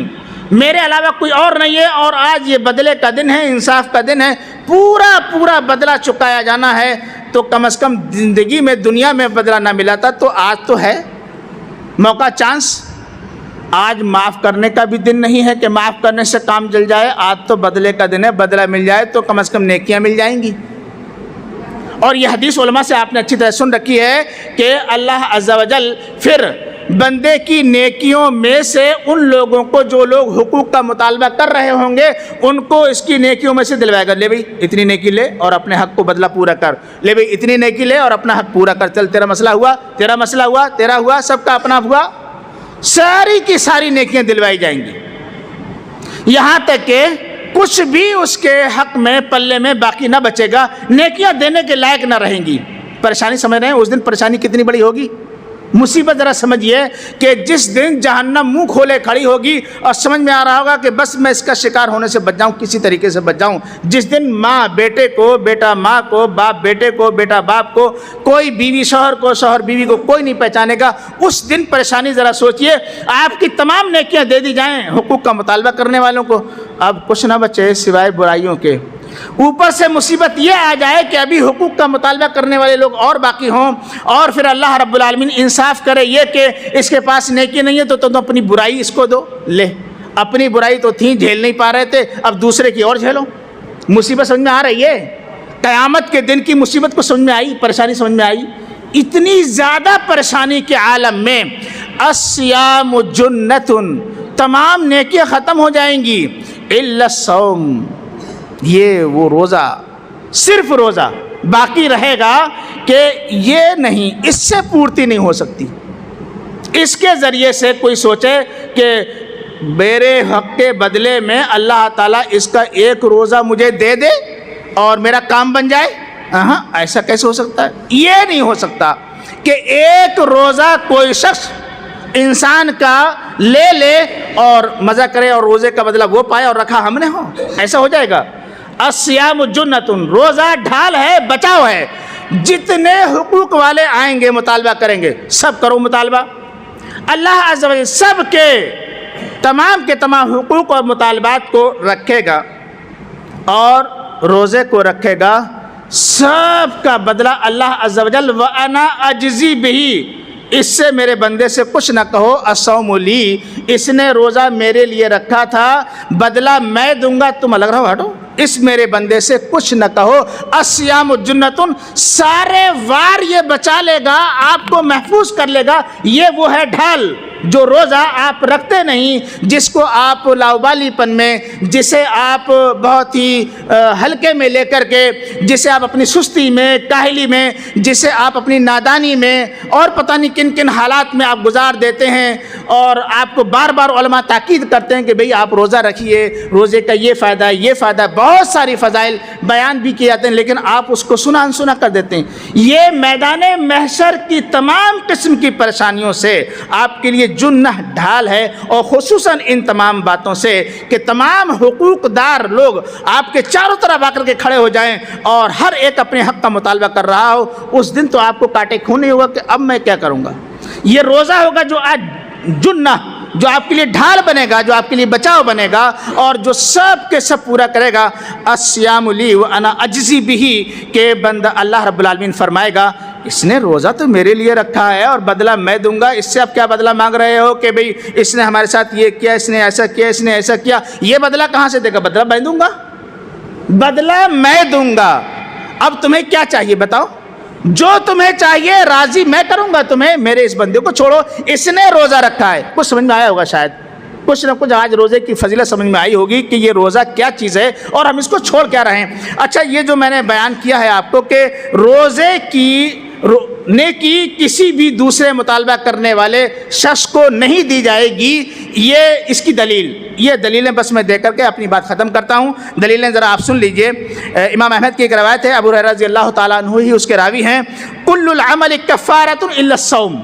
میرے علاوہ کوئی اور نہیں ہے، اور آج یہ بدلے کا دن ہے، انصاف کا دن ہے، پورا بدلہ چکایا جانا ہے، تو کم از کم زندگی میں دنیا میں بدلہ نہ ملا تھا تو آج تو ہے موقع، چانس، آج معاف کرنے کا بھی دن نہیں ہے کہ معاف کرنے سے کام چل جائے، آج تو بدلے کا دن ہے، بدلہ مل جائے تو کم از کم نیکیاں مل جائیں گی۔ اور یہ حدیث علماء سے آپ نے اچھی طرح سن رکھی ہے کہ اللہ عز و جل پھر بندے کی نیکیوں میں سے ان لوگوں کو جو لوگ حقوق کا مطالبہ کر رہے ہوں گے ان کو اس کی نیکیوں میں سے دلوائے گا، لے بھائی اتنی نیکی لے اور اپنے حق کو بدلہ پورا کر، لے بھائی اتنی نیکی لے اور اپنا حق پورا کر، چل تیرا مسئلہ ہوا، تیرا ہوا، سب کا اپنا ہوا، ساری کی ساری نیکیاں دلوائی جائیں گی، یہاں تک کہ کچھ بھی اس کے حق میں پلے میں باقی نہ بچے گا، نیکیاں دینے کے لائق نہ رہیں گی۔ پریشانی سمجھ رہے ہیں اس دن پریشانی کتنی بڑی ہوگی، مصیبت ذرا سمجھیے کہ جس دن جہنم منہ کھولے کھڑی ہوگی اور سمجھ میں آ رہا ہوگا کہ بس میں اس کا شکار ہونے سے بچ جاؤں، کسی طریقے سے بچ جاؤں، جس دن ماں بیٹے کو، بیٹا ماں کو، باپ بیٹے کو، بیٹا باپ کو، کوئی بیوی شوہر کو، شوہر بیوی کو کوئی نہیں پہچانے گا، اس دن پریشانی ذرا سوچئے، آپ کی تمام نیکیاں دے دی جائیں حقوق کا مطالبہ کرنے والوں کو، اب کچھ نہ بچے سوائے برائیوں کے، اوپر سے مصیبت یہ آ جائے کہ ابھی حقوق کا مطالبہ کرنے والے لوگ اور باقی ہوں، اور پھر اللہ رب العالمین انصاف کرے یہ کہ اس کے پاس نیکی نہیں ہے تو تم اپنی برائی اس کو دو، لے اپنی برائی تو تھی جھیل نہیں پا رہے تھے، اب دوسرے کی اور جھیلو، مصیبت سمجھ میں آ رہی ہے، قیامت کے دن کی مصیبت کو سمجھ میں آئی، پریشانی سمجھ میں آئی، اتنی زیادہ پریشانی کے عالم میں الصیام جنۃ، تمام نیکیاں ختم ہو جائیں گی، الا الصوم، یہ وہ روزہ، صرف روزہ باقی رہے گا کہ کہ یہ نہیں، اس سے پورتی نہیں ہو سکتی۔ اس کے ذریعے سے کوئی سوچے کہ میرے حق کے بدلے میں اللہ تعالیٰ اس کا ایک روزہ مجھے دے دے اور میرا کام بن جائے، ہاں ایسا کیسے ہو سکتا ہے؟ یہ نہیں ہو سکتا کہ ایک روزہ کوئی شخص انسان کا لے اور مزہ کرے اور روزے کا بدلہ وہ پائے اور رکھا ہم نے ہو، ایسا ہو جائے گا؟ الصیام جنتن، روزہ ڈھال ہے، بچاؤ ہے۔ جتنے حقوق والے آئیں گے مطالبہ کریں گے، سب کرو مطالبہ، اللہ عز و جل سب کے تمام کے تمام حقوق اور مطالبات کو رکھے گا اور روزے کو رکھے گا، سب کا بدلہ اللہ عز و جل وَأَنَا أَجْزِي بِهِ، اس سے میرے بندے سے کچھ نہ کہو، الصوم لی، اس نے روزہ میرے لیے رکھا تھا، بدلہ میں دوں گا، تم الگ رہو، ہٹو، اس میرے بندے سے کچھ نہ کہو۔ الصیام جنتن، سارے وار یہ بچا لے گا، آپ کو محفوظ کر لے گا، یہ وہ ہے ڈھال جو روزہ آپ رکھتے نہیں، جس کو آپ لاؤبالی پن میں، جسے آپ بہت ہی ہلکے میں لے کر کے، جسے آپ اپنی سستی میں، کاہلی میں، جسے آپ اپنی نادانی میں اور پتہ نہیں کن کن حالات میں آپ گزار دیتے ہیں، اور آپ کو بار بار علماء تاکید کرتے ہیں کہ بھئی آپ روزہ رکھیے، روزے کا یہ فائدہ ہے، یہ فائدہ ہے، بہت ساری فضائل بیان بھی کیے جاتے ہیں، لیکن آپ اس کو سنا انسنا کر دیتے ہیں۔ یہ میدان محشر کی تمام قسم کی پریشانیوں سے آپ کے لیے جنہ ڈھال ہے، اور خصوصاً ان تمام باتوں سے کہ تمام حقوق دار لوگ آپ کے چاروں طرف آ کر کے کھڑے ہو جائیں اور ہر ایک اپنے حق کا مطالبہ کر رہا ہو، اس دن تو آپ کو کاٹے خون نہیں ہوگا کہ اب میں کیا کروں گا۔ یہ روزہ ہوگا جو آج جنہ، جو آپ کے لیے ڈھال بنے گا، جو آپ کے لیے بچاؤ بنے گا، اور جو سب کے سب پورا کرے گا۔ الصیام لی وانا اجزی بہ، کہ بندہ اللہ رب العالمین فرمائے گا اس نے روزہ تو میرے لیے رکھا ہے اور بدلہ میں دوں گا، اس سے آپ کیا بدلہ مانگ رہے ہو کہ بھئی اس نے ہمارے ساتھ یہ کیا، اس نے ایسا کیا، اس نے ایسا کیا، یہ بدلہ کہاں سے دے گا؟ بدلہ میں دوں گا، بدلہ میں دوں گا۔ اب تمہیں کیا چاہیے بتاؤ؟ جو تمہیں چاہیے راضی میں کروں گا تمہیں، میرے اس بندے کو چھوڑو، اس نے روزہ رکھا ہے۔ کچھ سمجھ میں آیا ہوگا، شاید کچھ نہ کچھ آج روزے کی فضیلت سمجھ میں آئی ہوگی کہ یہ روزہ کیا چیز ہے اور ہم اس کو چھوڑ کیا رہے ہیں۔ اچھا، یہ جو میں نے بیان کیا ہے آپ کو کہ روزے کی نیکی کسی بھی دوسرے مطالبہ کرنے والے شخص کو نہیں دی جائے گی، یہ اس کی دلیل، یہ دلیلیں بس میں دے کر کے اپنی بات ختم کرتا ہوں۔ دلیلیں ذرا آپ سن لیجئے۔ امام احمد کی ایک روایت ہے، ابو ہریرہ رضی اللہ تعالیٰ عنہ ہی اس کے راوی ہیں، کل العمل کفارۃ الا الصوم،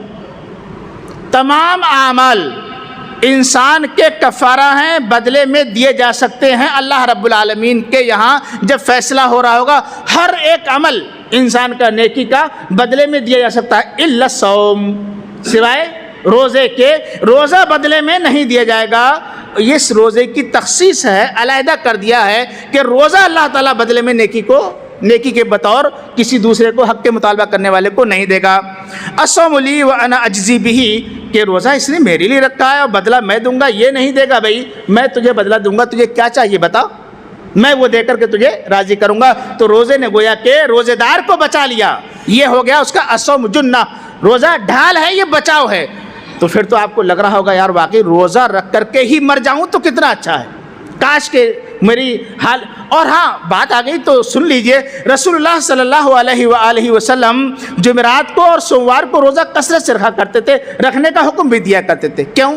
تمام اعمال انسان کے کفارہ ہیں، بدلے میں دیے جا سکتے ہیں اللہ رب العالمین کے یہاں جب فیصلہ ہو رہا ہوگا۔ ہر ایک عمل انسان کا نیکی کا بدلے میں دیا جا سکتا ہے، الا الصوم، سوائے روزے کے، روزہ بدلے میں نہیں دیا جائے گا۔ اس روزے کی تخصیص ہے، علیحدہ کر دیا ہے کہ روزہ اللہ تعالیٰ بدلے میں نیکی کے بطور کسی دوسرے کو حق کے مطالبہ کرنے والے کو نہیں دے گا۔ الصوم لی وانا اجزی بہ، کہ روزہ اس نے میرے لیے رکھا ہے اور بدلہ میں دوں گا، یہ نہیں دے گا بھائی میں تجھے بدلہ دوں گا، تجھے کیا چاہیے بتا، میں وہ دے کر کے تجھے راضی کروں گا۔ تو روزے نے گویا کہ روزے دار کو بچا لیا، یہ ہو گیا اس کا الصوم جنہ، روزہ ڈھال ہے، یہ بچاؤ ہے۔ تو پھر تو آپ کو لگ رہا ہوگا یار واقعی روزہ رکھ کر کے ہی مر جاؤں تو کتنا اچھا ہے، کاش کہ میری حال۔ اور ہاں بات آ گئی تو سن لیجئے، رسول اللہ صلی اللہ علیہ وآلہ وسلم جمعرات کو اور سوموار کو روزہ کثرت سے رکھا کرتے تھے، رکھنے کا حکم بھی دیا کرتے تھے۔ کیوں؟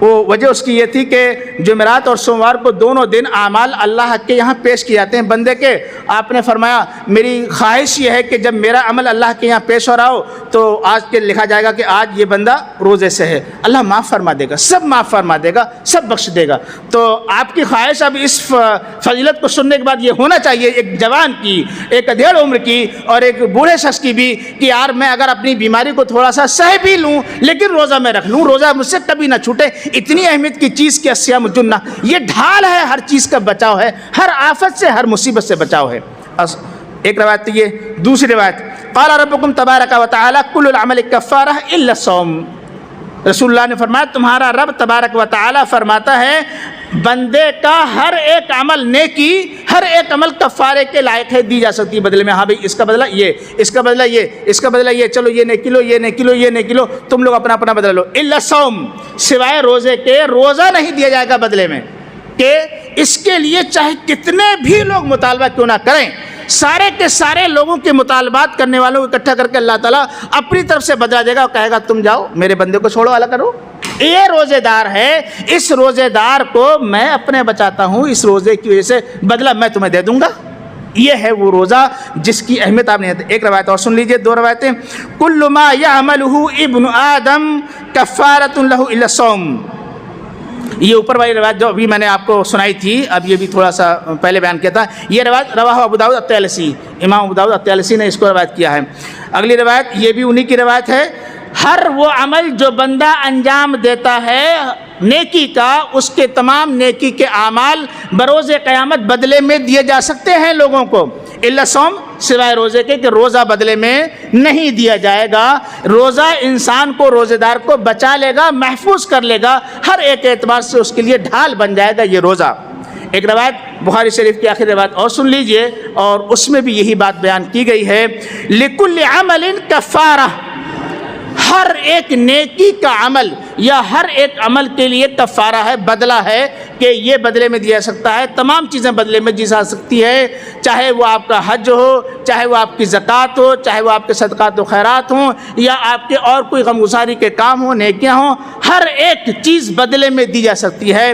وہ وجہ اس کی یہ تھی کہ جمعرات اور سوموار کو دونوں دن اعمال اللہ کے یہاں پیش کیے جاتے ہیں بندے کے۔ آپ نے فرمایا میری خواہش یہ ہے کہ جب میرا عمل اللہ کے یہاں پیش ہو رہا ہو تو آج کے لکھا جائے گا کہ آج یہ بندہ روزے سے ہے، اللہ معاف فرما دے گا، سب معاف فرما دے گا، سب بخش دے گا۔ تو آپ کی خواہش اب اس فضیلت کو سننے کے بعد یہ ہونا چاہیے، ایک جوان کی، ایک ادھیڑ عمر کی اور ایک بوڑھے شخص کی بھی، کہ یار میں اگر اپنی بیماری کو تھوڑا سا سہ بھی لوں لیکن روزہ میں رکھ لوں، روزہ مجھ سے کبھی نہ چھوٹے۔ اتنی اہمیت کی چیز کہ الصیام جنہ، یہ ڈھال ہے، ہر چیز کا بچاؤ ہے، ہر آفت سے، ہر مصیبت سے بچاؤ ہے۔ ایک روایت یہ، دوسری روایت قال ربکم تبارک و تعالی کل العمل کفارہ الا الصوم، رسول اللہ نے فرمایا تمہارا رب تبارک و تعالی فرماتا ہے بندے کا ہر ایک عمل نیکی، ہر ایک عمل کفارے کے لائق ہے، دی جا سکتی ہے بدلے میں۔ ہاں بھائی اس کا بدلہ یہ، اس کا بدلہ یہ، اس کا بدلہ یہ، چلو یہ نیکی لو، یہ نیکی لو، یہ نیکی لو، تم لوگ اپنا اپنا بدلہ لو۔ الا الصوم، سوائے روزے کے، روزہ نہیں دیا جائے گا بدلے میں، کہ اس کے لیے چاہے کتنے بھی لوگ مطالبہ کیوں نہ کریں، سارے کے سارے لوگوں کے مطالبات کرنے والوں کو اکٹھا کر کے اللہ تعالیٰ اپنی طرف سے بدلا دے گا اور کہے گا تم جاؤ میرے بندے کو چھوڑو، الگ کرو۔ یہ روزے دار ہے، اس روزے دار کو میں اپنے بچاتا ہوں، اس روزے کی وجہ سے بدلہ میں تمہیں دے دوں گا۔ یہ ہے وہ روزہ جس کی اہمیت آپ نے۔ ایک روایت اور سن لیجئے، دو روایتیں۔ کل ما یعملہ ابن آدم کفارۃ لہ الا الصوم، یہ اوپر والی روایت جو ابھی میں نے آپ کو سنائی تھی، اب یہ بھی تھوڑا سا پہلے بیان کیا تھا، یہ روایت رواہ ابو داؤد الطیالسی، امام ابو داؤد الطیالسی نے اس کو روایت کیا ہے۔ اگلی روایت یہ بھی انہی کی روایت ہے، ہر وہ عمل جو بندہ انجام دیتا ہے نیکی کا، اس کے تمام نیکی کے اعمال بروز قیامت بدلے میں دیے جا سکتے ہیں لوگوں کو، الا صوم، سوائے روزے کے کہ روزہ بدلے میں نہیں دیا جائے گا۔ روزہ انسان کو، روزے دار کو بچا لے گا، محفوظ کر لے گا، ہر ایک اعتبار سے اس کے لیے ڈھال بن جائے گا یہ روزہ۔ ایک روایت بخاری شریف کی آخری روایت اور سن لیجئے، اور اس میں بھی یہی بات بیان کی گئی ہے، لکل عمل کفارہ، ہر ایک نیکی کا عمل یا ہر ایک عمل کے لیے کفارہ ہے، بدلہ ہے کہ یہ بدلے میں دیا سکتا ہے، تمام چیزیں بدلے میں دی جا سکتی ہے، چاہے وہ آپ کا حج ہو، چاہے وہ آپ کی زکوٰۃ ہو، چاہے وہ آپ کے صدقات و خیرات ہوں، یا آپ کے اور کوئی غمگساری کے کام ہوں، نیکیاں ہوں، ہر ایک چیز بدلے میں دی جا سکتی ہے۔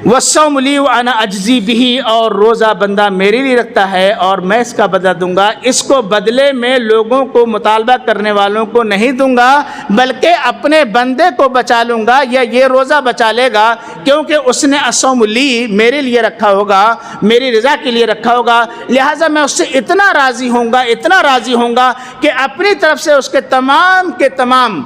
والصوم لی وانا اجزی بہ، اور روزہ بندہ میرے لیے رکھتا ہے اور میں اس کا بدلہ دوں گا، اس کو بدلے میں لوگوں کو مطالبہ کرنے والوں کو نہیں دوں گا، بلکہ اپنے بندے کو بچا لوں گا، یا یہ روزہ بچا لے گا کیونکہ اس نے الصوم لی میرے لیے رکھا ہوگا، میری رضا کے لیے رکھا ہوگا، لہٰذا میں اس سے اتنا راضی ہوں گا، اتنا راضی ہوں گا کہ اپنی طرف سے اس کے تمام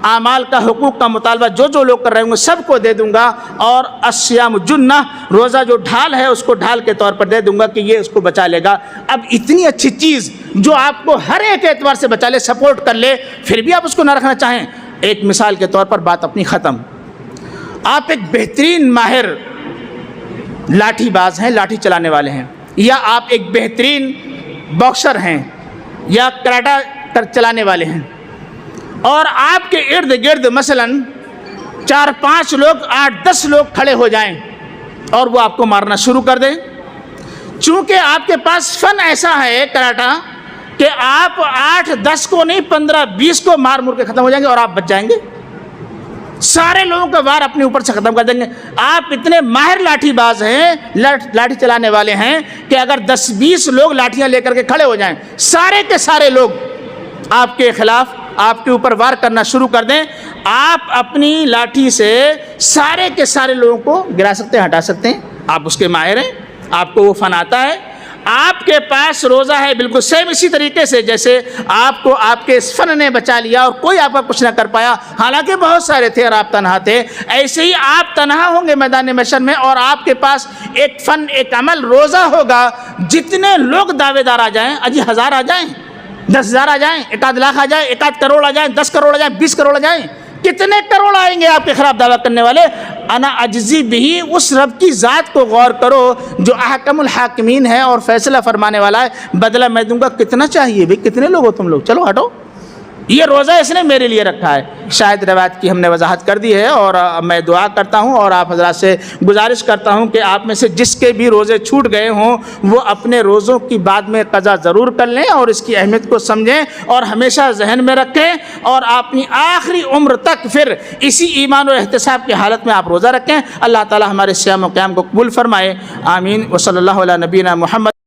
اعمال کا، حقوق کا مطالبہ جو لوگ کر رہے ہوں گے سب کو دے دوں گا، اور الصیام جنہ، روزہ جو ڈھال ہے اس کو ڈھال کے طور پر دے دوں گا کہ یہ اس کو بچا لے گا۔ اب اتنی اچھی چیز جو آپ کو ہر ایک اعتبار سے بچا لے، سپورٹ کر لے، پھر بھی آپ اس کو نہ رکھنا چاہیں، ایک مثال کے طور پر بات اپنی ختم، آپ ایک بہترین ماہر لاٹھی باز ہیں، لاٹھی چلانے والے ہیں، یا آپ ایک بہترین باکسر ہیں یا کراٹا چلانے والے ہیں، اور آپ کے ارد گرد مثلاً 4-5 لوگ، 8-10 لوگ کھڑے ہو جائیں اور وہ آپ کو مارنا شروع کر دیں، چونکہ آپ کے پاس فن ایسا ہے کراٹا کہ آپ 8-10 کو نہیں 15-20 کو مار مور کے ختم ہو جائیں گے اور آپ بچ جائیں گے، سارے لوگوں کا وار اپنے اوپر سے ختم کر دیں گے۔ آپ اتنے ماہر لاٹھی باز ہیں، لاٹھی چلانے والے ہیں کہ اگر 10-20 لوگ لاٹھیاں لے کر کے کھڑے ہو جائیں، سارے کے سارے لوگ آپ کے خلاف، آپ کے اوپر وار کرنا شروع کر دیں، آپ اپنی لاٹھی سے سارے کے سارے لوگوں کو گرا سکتے ہیں، ہٹا سکتے ہیں، آپ اس کے ماہر ہیں، آپ کو وہ فن آتا ہے۔ آپ کے پاس روزہ ہے بالکل سیم اسی طریقے سے جیسے آپ کو آپ کے اس فن نے بچا لیا اور کوئی آپ کا کچھ نہ کر پایا، حالانکہ بہت سارے تھے اور آپ تنہا تھے، ایسے ہی آپ تنہا ہوں گے میدان محشر میں، اور آپ کے پاس ایک فن، ایک عمل روزہ ہوگا، جتنے لوگ دعوے دار آ جائیں، اجی 1000 آ جائیں، 10,000 آ جائیں، 1 لاکھ آ جائیں، 1 کروڑ آ جائیں، 10 کروڑ آ جائیں، 20 کروڑ آ جائیں، کتنے کروڑ آئیں گے آپ کے خلاف دعویٰ کرنے والے، انا اجزی بہی، اس رب کی ذات کو غور کرو جو احکم الحاکمین ہے اور فیصلہ فرمانے والا ہے، بدلہ میں دوں گا۔ کتنا چاہیے بھئی، کتنے لوگ ہو تم لوگ، چلو ہٹو، یہ روزہ اس نے میرے لیے رکھا ہے۔ شاید روایت کی ہم نے وضاحت کر دی ہے، اور میں دعا کرتا ہوں اور آپ حضرات سے گزارش کرتا ہوں کہ آپ میں سے جس کے بھی روزے چھوٹ گئے ہوں وہ اپنے روزوں کی بعد میں قضا ضرور کر لیں اور اس کی اہمیت کو سمجھیں اور ہمیشہ ذہن میں رکھیں، اور اپنی آخری عمر تک پھر اسی ایمان و احتساب کی حالت میں آپ روزہ رکھیں۔ اللہ تعالی ہمارے صیام و قیام کو قبول فرمائے، آمین۔ وصلی اللہ علی نبینا محمد۔